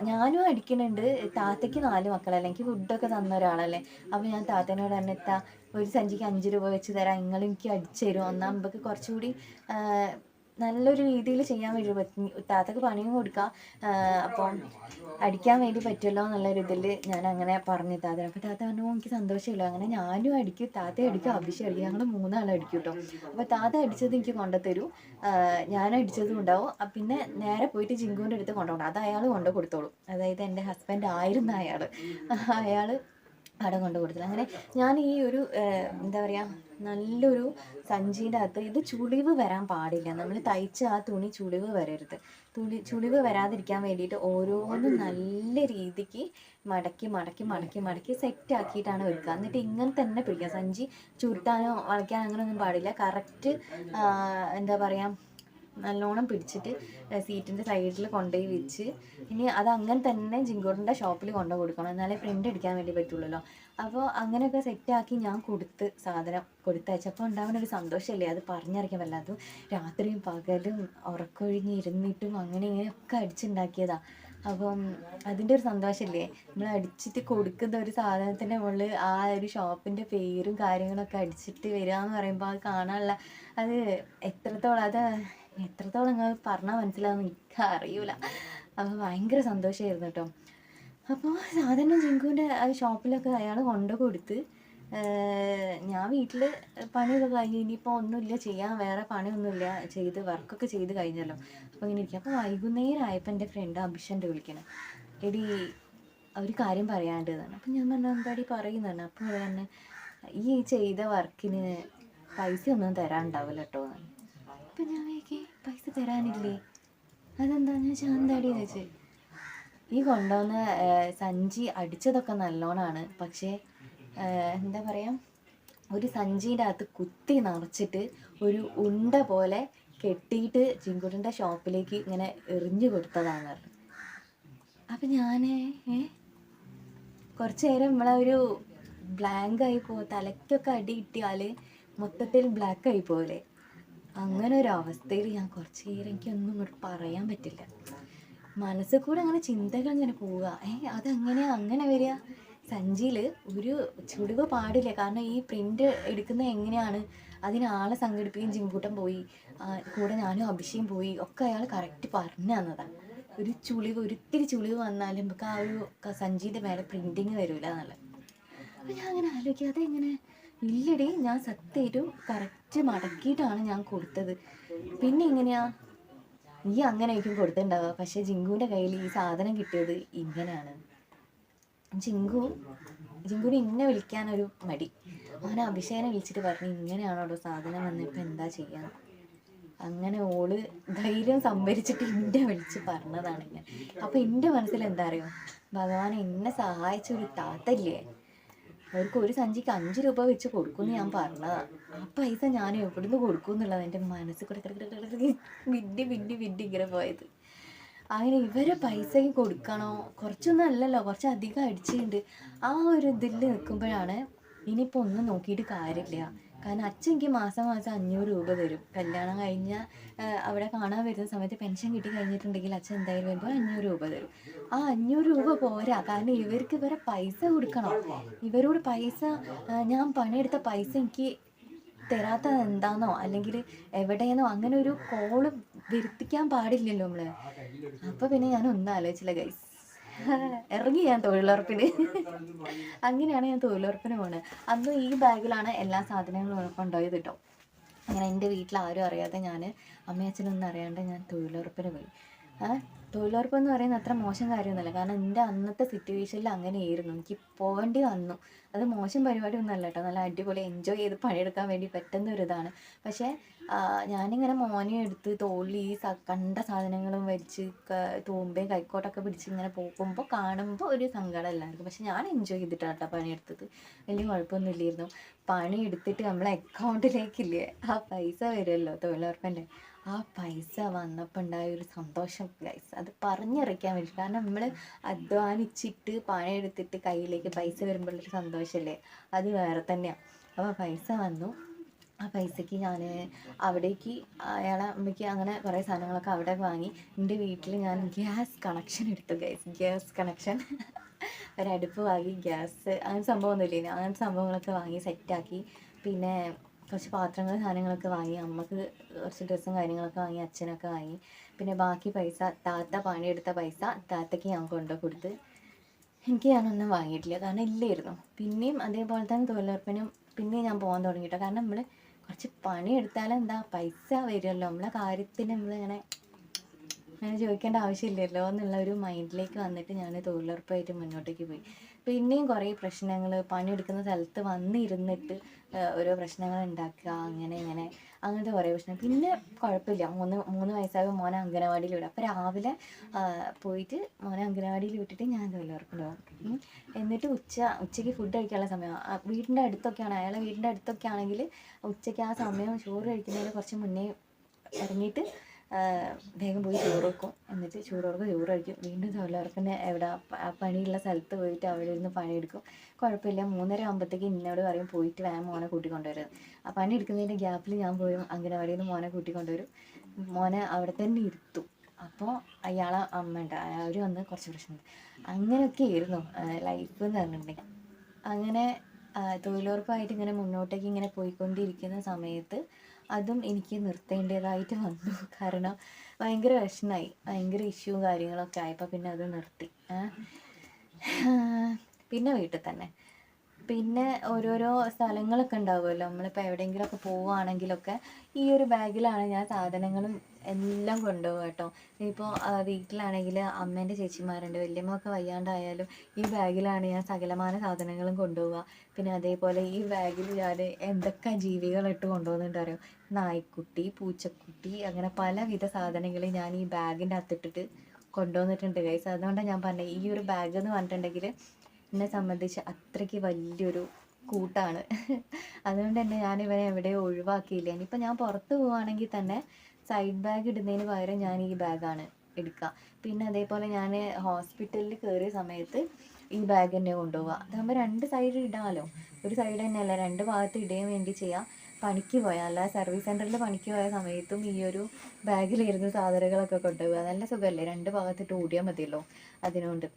ഞാനും അടിക്കുന്നുണ്ട്. താത്തയ്ക്ക് 4 മക്കളല്ലേ, എനിക്ക് ഫുഡൊക്കെ തന്ന ഒരാളല്ലേ. അപ്പോൾ ഞാൻ താത്തേനോട് തന്നെ ഒരു സഞ്ചിക്ക് 5 രൂപ വെച്ച് തരാം, നിങ്ങൾ എനിക്ക് അടിച്ചു തരും, എന്നാൽ നമുക്ക് കുറച്ചുകൂടി നല്ലൊരു രീതിയിൽ ചെയ്യാൻ വേണ്ടി പറ്റും, താത്തക്ക് പണിയും കൊടുക്കാം, അപ്പം അടിക്കാൻ വേണ്ടി പറ്റുമല്ലോ എന്നുള്ളൊരു ഇതിൽ ഞാൻ അങ്ങനെ പറഞ്ഞു താത്ത. അപ്പോൾ താത്ത പറഞ്ഞു എനിക്ക് സന്തോഷമില്ല. അങ്ങനെ ഞാനും അടിക്കും, താത്ത അടിക്കും, അഭിഷേക് അടിക്കും, ഞങ്ങൾ 3 ആളും അടിക്കും കേട്ടോ. അപ്പോൾ താത്ത അടിച്ചത് എനിക്ക് കൊണ്ടുതരും, ഞാൻ അടിച്ചതും ഉണ്ടാവും. പിന്നെ നേരെ പോയിട്ട് ജിങ്കുവിൻ്റെ അടുത്ത് കൊണ്ടുപോകണം, അത് അയാൾ കൊണ്ടു കൊടുത്തോളും. അതായത് എൻ്റെ ഹസ്ബൻഡ് ആയിരുന്ന അയാൾ അവിടെ കൊണ്ട് കൊടുത്തില്ല. അങ്ങനെ ഞാൻ ഈ ഒരു എന്താ പറയുക, നല്ലൊരു സഞ്ചീൻ്റെ അകത്ത് ഇത് ചുളിവ് വരാൻ പാടില്ല. നമ്മൾ തയ്ച്ച ആ തുണി ചുളിവ് വരരുത്. ചുളിവ് വരാതിരിക്കാൻ വേണ്ടിയിട്ട് ഓരോന്നും നല്ല രീതിക്ക് മടക്കി മടക്കി മടക്കി മടക്കി സെറ്റാക്കിയിട്ടാണ് വെക്കുക. എന്നിട്ട് ഇങ്ങനെ തന്നെ പിടിക്കുക. സഞ്ചി ചുരുട്ടാനോ വളയ്ക്കാനോ അങ്ങനെയൊന്നും പാടില്ല. കറക്റ്റ് എന്താ പറയുക, നല്ലോണം പിടിച്ചിട്ട് സീറ്റിൻ്റെ സൈഡിൽ കൊണ്ടുപോയി വെച്ച്, ഇനി അത് അങ്ങനെ തന്നെ ജിങ്കോട്ടിൻ്റെ ഷോപ്പിൽ കൊണ്ടു കൊടുക്കണം, എന്നാലേ പ്രിൻ്റ് അടിക്കാൻ വേണ്ടി പറ്റുള്ളൂ. അപ്പോൾ അങ്ങനെയൊക്കെ സെറ്റാക്കി ഞാൻ സാധനം കൊടുത്തയച്ചപ്പോൾ ഉണ്ടാവുന്ന ഒരു സന്തോഷമല്ലേ, അത് പറഞ്ഞറിയിക്കാൻ വല്ലാത്ത. രാത്രിയും പകലും ഉറക്കൊഴിഞ്ഞിരുന്നിട്ടും അങ്ങനെ ഇങ്ങനെയൊക്കെ അടിച്ചുണ്ടാക്കിയതാണ്. അപ്പം അതിൻ്റെ ഒരു സന്തോഷമില്ലേ, നമ്മൾ അടിച്ചിട്ട് കൊടുക്കുന്ന ഒരു സാധനത്തിൻ്റെ മുകളിൽ ആ ഒരു ഷോപ്പിൻ്റെ പേരും കാര്യങ്ങളൊക്കെ അടിച്ചിട്ട് വരിക എന്ന് പറയുമ്പോൾ അത് കാണാനുള്ള അത് എത്രത്തോളം നിങ്ങൾ പറഞ്ഞാൽ മനസ്സിലാവുന്ന എനിക്ക് അറിയില്ല. അപ്പോൾ ഭയങ്കര സന്തോഷമായിരുന്നു കേട്ടോ. അപ്പോൾ സാധാരണ ജിങ്കുവിൻ്റെ ഷോപ്പിലൊക്കെ അയാൾ കൊണ്ടു കൊടുത്ത് ഞാൻ വീട്ടിൽ പണിയൊക്കെ കഴിഞ്ഞ് ഇനിയിപ്പോൾ ഒന്നുമില്ല ചെയ്യാൻ, വേറെ പണിയൊന്നുമില്ല, ചെയ്ത് വർക്കൊക്കെ ചെയ്ത് കഴിഞ്ഞല്ലോ. അപ്പോൾ ഇങ്ങനെ ഇരിക്കും. അപ്പോൾ വൈകുന്നേരം ആയപ്പോൾ എൻ്റെ ഫ്രണ്ട് അഭിഷൻ്റെ വിളിക്കണം, എടി ഒരു കാര്യം പറയാണ്ട് എന്നാണ്. അപ്പം ഞാൻ പറഞ്ഞു എന്താടി പറയുന്നതാണ്. അപ്പോൾ തന്നെ ഈ ചെയ്ത വർക്കിന് പൈസ ഒന്നും തരാനുണ്ടാവില്ല കേട്ടോ. അപ്പം ഞാൻ പൈസ തരാനില്ലേ, അതെന്താണെന്ന് വെച്ചാൽ എന്താടി ചോദിച്ച്, ഈ കൊണ്ടുവന്ന സഞ്ചി അടിച്ചതൊക്കെ നല്ലോണമാണ്, പക്ഷേ എന്താ പറയുക, ഒരു സഞ്ചീൻ്റെ അകത്ത് കുത്തി നിറച്ചിട്ട് ഒരു ഉണ്ട പോലെ കെട്ടിയിട്ട് ജിങ്കുട്ടിൻ്റെ ഷോപ്പിലേക്ക് ഇങ്ങനെ എറിഞ്ഞു കൊടുത്തതാണെന്ന് പറഞ്ഞു. അപ്പം ഞാൻ കുറച്ച് നേരം നമ്മളൊരു ബ്ലാങ്കായി തലയ്ക്കൊക്കെ അടി കിട്ടിയാൽ മൊത്തത്തിൽ ബ്ലാക്കായി പോലെ, അങ്ങനെ ഒരു അവസ്ഥയിൽ ഞാൻ കുറച്ച് നേരം എനിക്കൊന്നും ഇങ്ങോട്ട് പറയാൻ പറ്റില്ല. മനസ്സിൽ കൂടെ അങ്ങനെ ചിന്തകൾ ഇങ്ങനെ പോവുക, അതെങ്ങനെയാണ് അങ്ങനെ വരിക, സഞ്ചിയിൽ ഒരു ചുളിവ് പാടില്ല. കാരണം ഈ പ്രിൻ്റ് എടുക്കുന്നത് എങ്ങനെയാണ്, അതിനാളെ സംഘടിപ്പിക്കുകയും ജിങ്കൂട്ടം പോയി, കൂടെ ഞാനും അഭിഷേകം പോയി, ഒക്കെ അയാൾ കറക്റ്റ് പറഞ്ഞു തന്നതാണ്. ഒരു ചുളിവ്, ഒരിത്തിരി ചുളിവ് വന്നാലും നമുക്ക് ആ ഒരു സഞ്ചിൻ്റെ മേലെ പ്രിൻറ്റിങ് വരില്ല എന്നുള്ളത്. അപ്പോൾ ഞാൻ അങ്ങനെ ആലോചിക്കുക, അതെങ്ങനെ, ഇല്ലടി ഞാൻ സത്യമായിട്ടും കറക്റ്റ് മടക്കിയിട്ടാണ് ഞാൻ കൊടുത്തത്, പിന്നെ എങ്ങനെയാ നീ അങ്ങനെ ആയിരിക്കും കൊടുത്തിട്ടുണ്ടാവുക, പക്ഷേ ജിങ്കുവിൻ്റെ കയ്യിൽ ഈ സാധനം കിട്ടിയത് ഇങ്ങനെയാണ്. ജിങ്കുവിന് ഇന്നെ വിളിക്കാനൊരു മടി, അവനെ അഭിഷേകനെ വിളിച്ചിട്ട് പറഞ്ഞു ഇങ്ങനെയാണോ സാധനം വന്നപ്പോൾ എന്താ ചെയ്യാൻ. അങ്ങനെ ഓള് ധൈര്യം സംഭരിച്ചിട്ട് എന്നെ വിളിച്ച് പറഞ്ഞതാണ് ഇങ്ങനെ. അപ്പോൾ എൻ്റെ മനസ്സിൽ എന്താ അറിയോ, ഭഗവാൻ എന്നെ സഹായിച്ച ഒരു താത്തല്ലേ, അവർക്ക് ഒരു സഞ്ചിക്ക് 5 രൂപ വെച്ച് കൊടുക്കുമെന്ന് ഞാൻ പറഞ്ഞതാണ്. ആ പൈസ ഞാൻ എവിടുന്ന് കൊടുക്കും എന്നുള്ളത് എൻ്റെ മനസ്സിൽ കൂടെ വിഡ്ഡി ഇങ്ങനെ പോയത്. അങ്ങനെ ഇവരെ പൈസയും കൊടുക്കണോ, കുറച്ചൊന്നും അല്ലല്ലോ, കുറച്ച് അധികം അടിച്ചിട്ടുണ്ട്. ആ ഒരു ഇതിൽ നിൽക്കുമ്പോഴാണ് ഇനിയിപ്പോൾ ഒന്നും നോക്കിയിട്ട് കാര്യമില്ല, കാരണം അച്ഛൻ എനിക്ക് മാസം മാസം 500 രൂപ തരും. കല്യാണം കഴിഞ്ഞ അവിടെ കാണാൻ വരുന്ന സമയത്ത് പെൻഷൻ കിട്ടി കഴിഞ്ഞിട്ടുണ്ടെങ്കിൽ അച്ഛൻ എന്തായാലും വരുമ്പോൾ 500 രൂപ തരും. ആ 500 രൂപ പോരാ, കാരണം ഇവരെ പൈസ കൊടുക്കണം. ഇവരോട് പൈസ ഞാൻ പണിയെടുത്ത പൈസ എനിക്ക് തരാത്തത് എന്താണെന്നോ അല്ലെങ്കിൽ എവിടെയെന്നോ അങ്ങനെ ഒരു കോള് വരുത്തിക്കാൻ പാടില്ലല്ലോ നമ്മൾ. അപ്പോൾ പിന്നെ ഞാൻ ഒന്നും ആലോചിച്ചില്ല ഗൈസ്, ഇറങ്ങി ഞാൻ തൊഴിലുറപ്പിന്. അങ്ങനെയാണ് ഞാൻ തൊഴിലുറപ്പിന് പോകുന്നത്. അന്ന് ഈ ബാഗിലാണ് എല്ലാ സാധനങ്ങളും കൊണ്ടുപോയത് കേട്ടോ. അങ്ങനെ എൻ്റെ വീട്ടിൽ ആരും അറിയാതെ ഞാൻ, അമ്മയും അച്ഛനൊന്നും അറിയാണ്ട് ഞാൻ തൊഴിലുറപ്പിന് പോയി. തൊഴിലുറപ്പെന്ന് പറയുന്നത് അത്ര മോശം കാര്യമൊന്നുമല്ല, കാരണം എൻ്റെ അന്നത്തെ സിറ്റുവേഷനിൽ അങ്ങനെയായിരുന്നു, എനിക്ക് പോകേണ്ടി വന്നു. അത് മോശം പരിപാടി ഒന്നുമല്ല കേട്ടോ, നല്ല അടിപൊളി എൻജോയ് ചെയ്ത് പണിയെടുക്കാൻ വേണ്ടി പറ്റുന്ന ഒരു ഇതാണ്. പക്ഷേ ഞാനിങ്ങനെ മോനെ എടുത്ത് തോളിൽ ഈ കണ്ട സാധനങ്ങളും വലിച്ച് തൂമ്പയും കൈക്കോട്ടൊക്കെ പിടിച്ച് ഇങ്ങനെ പോകുമ്പോൾ കാണുമ്പോൾ ഒരു സങ്കടം എല്ലാവർക്കും. പക്ഷെ ഞാൻ എൻജോയ് ചെയ്തിട്ടാണ് കേട്ടോ പണിയെടുത്തത്, വലിയ കുഴപ്പമൊന്നും ഇല്ലായിരുന്നു. പണി എടുത്തിട്ട് നമ്മളെ അക്കൗണ്ടിലേക്കില്ലേ ആ പൈസ വരുമല്ലോ തൊഴിലുറപ്പിൻ്റെ, ആ പൈസ വന്നപ്പോൾ ഉണ്ടായ ഒരു സന്തോഷം ഗൈസ്, അത് പറഞ്ഞറിയിക്കാൻ വേണ്ടി. കാരണം നമ്മൾ അധ്വാനിച്ചിട്ട് പണിയെടുത്തിട്ട് കയ്യിലേക്ക് പൈസ വരുമ്പോഴൊരു സന്തോഷമല്ലേ, അത് വേറെ തന്നെയാണ്. അപ്പോൾ പൈസ വന്നു. ആ പൈസയ്ക്ക് ഞാൻ അവിടേക്ക് അയാളെ അമ്മയ്ക്ക് അങ്ങനെ കുറേ സാധനങ്ങളൊക്കെ അവിടെ വാങ്ങി. എൻ്റെ വീട്ടിൽ ഞാൻ ഗ്യാസ് കണക്ഷൻ എടുത്തു ഗൈസ്, ഗ്യാസ് കണക്ഷൻ. ഒരടുപ്പ് വാങ്ങി, ഗ്യാസ് അങ്ങനെ സംഭവമൊന്നുമില്ല, അങ്ങനത്തെ സംഭവങ്ങളൊക്കെ വാങ്ങി സെറ്റാക്കി. പിന്നെ കുറച്ച് പാത്രങ്ങൾ സാധനങ്ങളൊക്കെ വാങ്ങി, അമ്മക്ക് കുറച്ച് ഡ്രസ്സും കാര്യങ്ങളൊക്കെ വാങ്ങി, അച്ഛനൊക്കെ വാങ്ങി. പിന്നെ ബാക്കി പൈസ താത്ത പണിയെടുത്ത പൈസ താത്തയ്ക്ക് ഞാൻ കൊണ്ടു കൊടുത്ത്. എനിക്ക് ഞാനൊന്നും വാങ്ങിയിട്ടില്ല, കാരണം ഇല്ലായിരുന്നു. പിന്നെയും അതേപോലെ തന്നെ തൊഴിലുറപ്പിനും പിന്നെയും ഞാൻ പോകാൻ തുടങ്ങിയിട്ടോ. കാരണം നമ്മൾ കുറച്ച് പണിയെടുത്താലെന്താ പൈസ വരുമല്ലോ, നമ്മളെ കാര്യത്തിന് നമ്മളിങ്ങനെ അങ്ങനെ ചോദിക്കേണ്ട ആവശ്യമില്ലല്ലോ എന്നുള്ള ഒരു മൈൻഡിലേക്ക് വന്നിട്ട് ഞാൻ തൊഴിലുറപ്പായിട്ട് മുന്നോട്ടേക്ക് പോയി. പിന്നെയും കുറേ പ്രശ്നങ്ങൾ, പണിയെടുക്കുന്ന സ്ഥലത്ത് വന്നിരുന്നിട്ട് ഓരോ പ്രശ്നങ്ങൾ ഉണ്ടാക്കുക, അങ്ങനെ അങ്ങനത്തെ കുറേ പ്രശ്നം. പിന്നെ കുഴപ്പമില്ല, മൂന്ന് വയസ്സായ മോനെ അംഗനവാടിയിൽ വിടും. അപ്പോൾ രാവിലെ പോയിട്ട് മോനെ അംഗനവാടിയിൽ വിട്ടിട്ട് ഞാൻ തൊഴിലുറപ്പിന് പോകും. എന്നിട്ട് ഉച്ചയ്ക്ക് ഫുഡ് കഴിക്കാനുള്ള സമയം വീടിൻ്റെ അടുത്തൊക്കെയാണ്, അയാളെ വീടിൻ്റെ അടുത്തൊക്കെ ആണെങ്കിൽ ഉച്ചയ്ക്ക് ആ സമയം ചോറ് കഴിക്കുന്നതിന് കുറച്ച് മുന്നേ ഇറങ്ങിയിട്ട് വേഗം പോയി ചോറ് വെക്കും. എന്നിട്ട് ചോറ് കഴിക്കും. വീണ്ടും തൊഴിലുറപ്പിന് എവിടെ പണിയുള്ള സ്ഥലത്ത് പോയിട്ട് അവിടെ ഇരുന്ന് പണിയെടുക്കും. കുഴപ്പമില്ല. 3:30 ആകുമ്പോഴത്തേക്ക് എന്നോട് പറയും പോയിട്ട് വേഗം മോനെ കൂട്ടിക്കൊണ്ടുവരും. ആ പണി എടുക്കുന്നതിൻ്റെ ഗ്യാപ്പിൽ ഞാൻ പോയി അംഗനവാടിയിൽ നിന്ന് മോനെ കൂട്ടിക്കൊണ്ടുവരും. മോനെ അവിടെ തന്നെ ഇരുത്തും. അപ്പോൾ അയാളെ അമ്മ ഉണ്ട്, അവർ വന്ന് കുറച്ച് പ്രശ്നമുണ്ട്. അങ്ങനെയൊക്കെ ആയിരുന്നു ലൈഫ് എന്ന് പറഞ്ഞിട്ടുണ്ടെങ്കിൽ. അങ്ങനെ തൊഴിലുറപ്പായിട്ട് ഇങ്ങനെ മുന്നോട്ടേക്ക് ഇങ്ങനെ പോയിക്കൊണ്ടിരിക്കുന്ന സമയത്ത് അതും എനിക്ക് നിർത്തേണ്ടതായിട്ട് വന്നു. കാരണം ഭയങ്കര വിഷമമായി, ഭയങ്കര ഇഷ്യൂ കാര്യങ്ങളൊക്കെ ആയപ്പോൾ പിന്നെ അത് നിർത്തി. പിന്നെ വീട്ടിൽ തന്നെ പിന്നെ ഓരോരോ സ്ഥലങ്ങളൊക്കെ ഉണ്ടാവുമല്ലോ, നമ്മളിപ്പോൾ എവിടെയെങ്കിലുമൊക്കെ പോവുകയാണെങ്കിലൊക്കെ ഈ ഒരു ബാഗിലാണ് ഞാൻ സാധനങ്ങളും എല്ലാം കൊണ്ടുപോകുക കേട്ടോ. ഇപ്പോൾ വീട്ടിലാണെങ്കിൽ അമ്മേൻ്റെ ചേച്ചിമാരുണ്ട്, വല്യമ്മയൊക്കെ വയ്യാണ്ടായാലും ഈ ബാഗിലാണ് ഞാൻ സകലമാന സാധനങ്ങളും കൊണ്ടുപോവുക. പിന്നെ അതേപോലെ ഈ ബാഗിൽ ഞാൻ എന്തൊക്കെ ജീവികളിട്ട് കൊണ്ടുപോകുന്നുണ്ട് അറിയോ, നായ്ക്കുട്ടി, പൂച്ചക്കുട്ടി, അങ്ങനെ പലവിധ സാധനങ്ങൾ ഞാൻ ഈ ബാഗിൻ്റെ അകത്തിട്ടിട്ട് കൊണ്ടുവന്നിട്ടുണ്ട് ഗൈസ്. അതുകൊണ്ടാണ് ഞാൻ പറഞ്ഞത് ഈ ഒരു ബാഗ് എന്ന് പറഞ്ഞിട്ടുണ്ടെങ്കിൽ എന്നെ സംബന്ധിച്ച് അത്രയ്ക്ക് വലിയൊരു കൂട്ടാണ്. അതുകൊണ്ട് തന്നെ ഞാനിവനെ എവിടെയോ ഒഴിവാക്കിയില്ല. ഇനിയിപ്പോൾ ഞാൻ പുറത്ത് പോവുകയാണെങ്കിൽ തന്നെ സൈഡ് ബാഗ് ഇടുന്നതിന് പകരം ഞാൻ ഈ ബാഗാണ് എടുക്കുക. പിന്നെ അതേപോലെ ഞാൻ ഹോസ്പിറ്റലിൽ കയറിയ സമയത്ത് ഈ ബാഗ് തന്നെ കൊണ്ടുപോവുക. അതാകുമ്പോൾ 2 സൈഡ് ഇടാമല്ലോ, ഒരു സൈഡ് തന്നെയല്ല 2 ഭാഗത്ത് ഇടുകയും വേണ്ടി ചെയ്യാം. പണിക്ക് പോയാൽ അല്ല സർവീസ് സെൻറ്ററിൽ പണിക്ക് പോയ സമയത്തും ഈ ഒരു ബാഗിലിരുന്ന് സാധനങ്ങളൊക്കെ കൊണ്ടുപോവുക. നല്ല സുഖമല്ലേ, 2 ഭാഗത്തിട്ട് ഓടിയാൽ മതിയല്ലോ. അതിനുകൊണ്ട്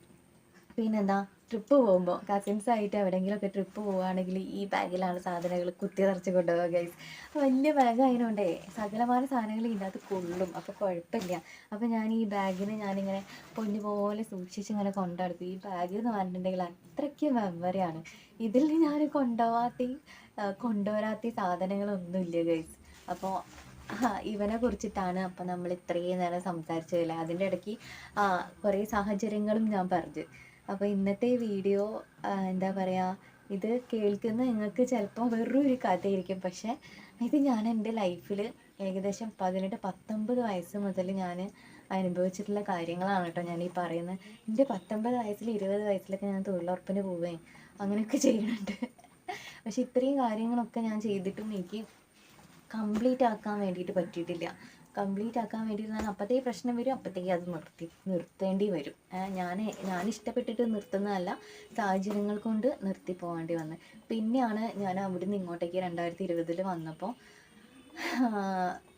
പിന്നെന്താ, ട്രിപ്പ് പോകുമ്പോൾ കസിൻസായിട്ട് എവിടെയെങ്കിലുമൊക്കെ ട്രിപ്പ് പോവുകയാണെങ്കിൽ ഈ ബാഗിലാണ് സാധനങ്ങൾ കുത്തി നിറച്ച് കൊണ്ടുപോകുക ഗൈസ്. വലിയ ബാഗ് അതിനുണ്ടേ, സകലമായ സാധനങ്ങൾ ഇതിനകത്ത് കൊള്ളും, അപ്പോൾ കുഴപ്പമില്ല. അപ്പോൾ ഞാൻ ഈ ബാഗിന് ഞാനിങ്ങനെ പൊന്നു പോലെ സൂക്ഷിച്ച് ഇങ്ങനെ കൊണ്ടുനടക്കും. ഈ ബാഗ് എന്ന് പറഞ്ഞിട്ടുണ്ടെങ്കിൽ അത്രയ്ക്ക് മെമ്മറിയാണ്. ഇതിൽ ഞാൻ കൊണ്ടുവരാത്ത സാധനങ്ങളൊന്നുമില്ല ഗൈസ്. അപ്പോൾ ഇവനെ കുറിച്ചിട്ടാണ് അപ്പോൾ നമ്മൾ ഇത്രയും നേരം സംസാരിച്ചതല്ലേ. അതിൻ്റെ ഇടയ്ക്ക് കുറേ സാഹചര്യങ്ങളും ഞാൻ പറഞ്ഞു. അപ്പോൾ ഇന്നത്തെ വീഡിയോ എന്താ പറയുക, ഇത് കേൾക്കുന്ന നിങ്ങൾക്ക് ചിലപ്പോൾ വേറൊരു കഥയായിരിക്കും. പക്ഷേ ഇത് ഞാൻ എൻ്റെ ലൈഫിൽ ഏകദേശം 18-19 വയസ്സ് മുതൽ ഞാൻ അനുഭവിച്ചിട്ടുള്ള കാര്യങ്ങളാണ് കേട്ടോ ഞാൻ ഈ പറയുന്നത്. എൻ്റെ 19 വയസ്സിൽ 20 വയസ്സിലൊക്കെ ഞാൻ തൊഴിലുറപ്പിന് പോവുകയും അങ്ങനെയൊക്കെ ചെയ്യുന്നുണ്ട്. പക്ഷെ ഇത്രയും കാര്യങ്ങളൊക്കെ ഞാൻ ചെയ്തിട്ടും എനിക്ക് കംപ്ലീറ്റ് ആക്കാൻ വേണ്ടിയിട്ട് പറ്റിയിട്ടില്ല. കംപ്ലീറ്റ് ആക്കാൻ വേണ്ടിയിട്ട് ഞാൻ അപ്പോഴത്തേക്ക് പ്രശ്നം വരും, അപ്പോഴത്തേക്ക് അത് നിർത്തേണ്ടി വരും. ഞാൻ ഇഷ്ടപ്പെട്ടിട്ട് നിർത്തുന്നതല്ല, സാഹചര്യങ്ങൾ കൊണ്ട് നിർത്തി പോകേണ്ടി വന്ന്. പിന്നെയാണ് ഞാൻ അവിടുന്ന് ഇങ്ങോട്ടേക്ക് 2020 വന്നപ്പോൾ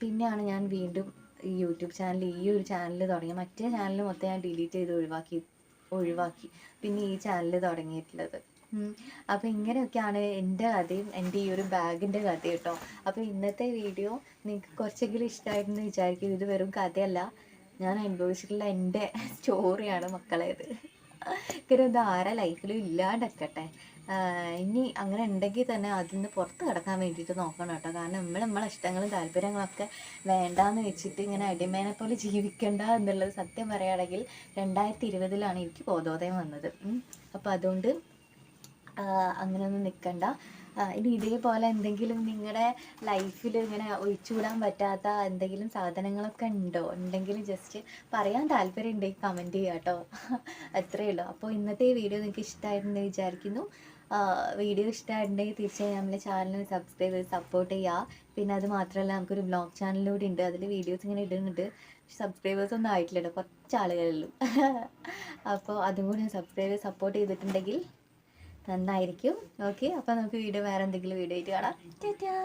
പിന്നെയാണ് ഞാൻ വീണ്ടും ഈ യൂട്യൂബ് ചാനൽ, ഈ ഒരു ചാനൽ തുടങ്ങി. മറ്റേ ചാനൽ മൊത്തം ഞാൻ ഡിലീറ്റ് ചെയ്ത് ഒഴിവാക്കി പിന്നെ ഈ ചാനൽ തുടങ്ങിയിട്ടുള്ളത്. അപ്പോൾ ഇങ്ങനെയൊക്കെയാണ് എൻ്റെ കഥയും എൻ്റെ ഈ ഒരു ബാഗിൻ്റെ കഥ കേട്ടോ. അപ്പോൾ ഇന്നത്തെ വീഡിയോ നിങ്ങൾക്ക് കുറച്ചെങ്കിലും ഇഷ്ടമായിട്ടെന്ന് വിചാരിക്കും. ഇത് വെറും കഥയല്ല, ഞാൻ അനുഭവിച്ചിട്ടുള്ള എൻ്റെ സ്റ്റോറിയാണ് മക്കളെ ഇത്. ഇങ്ങനെ ഇത് ആരാ ലൈഫിലും ഇല്ലാണ്ടൊക്കട്ടെ. ഇനി അങ്ങനെ ഉണ്ടെങ്കിൽ തന്നെ അതിൽ നിന്ന് പുറത്ത് കിടക്കാൻ വേണ്ടിയിട്ട് നോക്കണം കേട്ടോ. കാരണം നമ്മളെ ഇഷ്ടങ്ങളും താല്പര്യങ്ങളൊക്കെ വേണ്ടാന്ന് വെച്ചിട്ട് ഇങ്ങനെ അടിമേനെ പോലെ ജീവിക്കണ്ട എന്നുള്ളത് സത്യം പറയുകയാണെങ്കിൽ 2020 എനിക്ക് ബോധോദയം വന്നത്. അപ്പോൾ അതുകൊണ്ട് അങ്ങനെയൊന്നും നിൽക്കണ്ട. ഇനി ഇതേപോലെ എന്തെങ്കിലും നിങ്ങളുടെ ലൈഫിൽ ഇങ്ങനെ ഒഴിച്ചുകൂടാൻ പറ്റാത്ത എന്തെങ്കിലും സാധനങ്ങളൊക്കെ ഉണ്ടെങ്കിൽ ജസ്റ്റ് പറയാൻ താല്പര്യം ഉണ്ടെങ്കിൽ കമൻറ്റ് ചെയ്യുക കേട്ടോ. അത്രയേ ഉള്ളൂ. അപ്പോൾ ഇന്നത്തെ ഈ വീഡിയോ നിങ്ങൾക്ക് ഇഷ്ടമായിരുന്നെന്ന് വിചാരിക്കുന്നു. വീഡിയോ ഇഷ്ടമായിട്ടുണ്ടെങ്കിൽ തീർച്ചയായും നമ്മുടെ ചാനൽ സബ്സ്ക്രൈബ് ചെയ്ത് സപ്പോർട്ട് ചെയ്യുക. പിന്നെ അത് മാത്രമല്ല, നമുക്കൊരു വ്ളോഗ് ചാനലിലൂടെ ഉണ്ട്. അതിൽ വീഡിയോസ് ഇങ്ങനെ ഇടുന്നുണ്ട്. സബ്സ്ക്രൈബേഴ്സ് ഒന്നും ആയിട്ടില്ല, കുറച്ച് ആളുകളുള്ളൂ. അപ്പോൾ അതും കൂടി സബ്സ്ക്രൈബ് ചെയ്ത് സപ്പോർട്ട് ചെയ്തിട്ടുണ്ടെങ്കിൽ നന്നായിരിക്കും. ഓക്കെ, അപ്പോൾ നമുക്ക് വേറെ എന്തെങ്കിലും വീഡിയോ ആയിട്ട് കാണാം. ടാറ്റാ.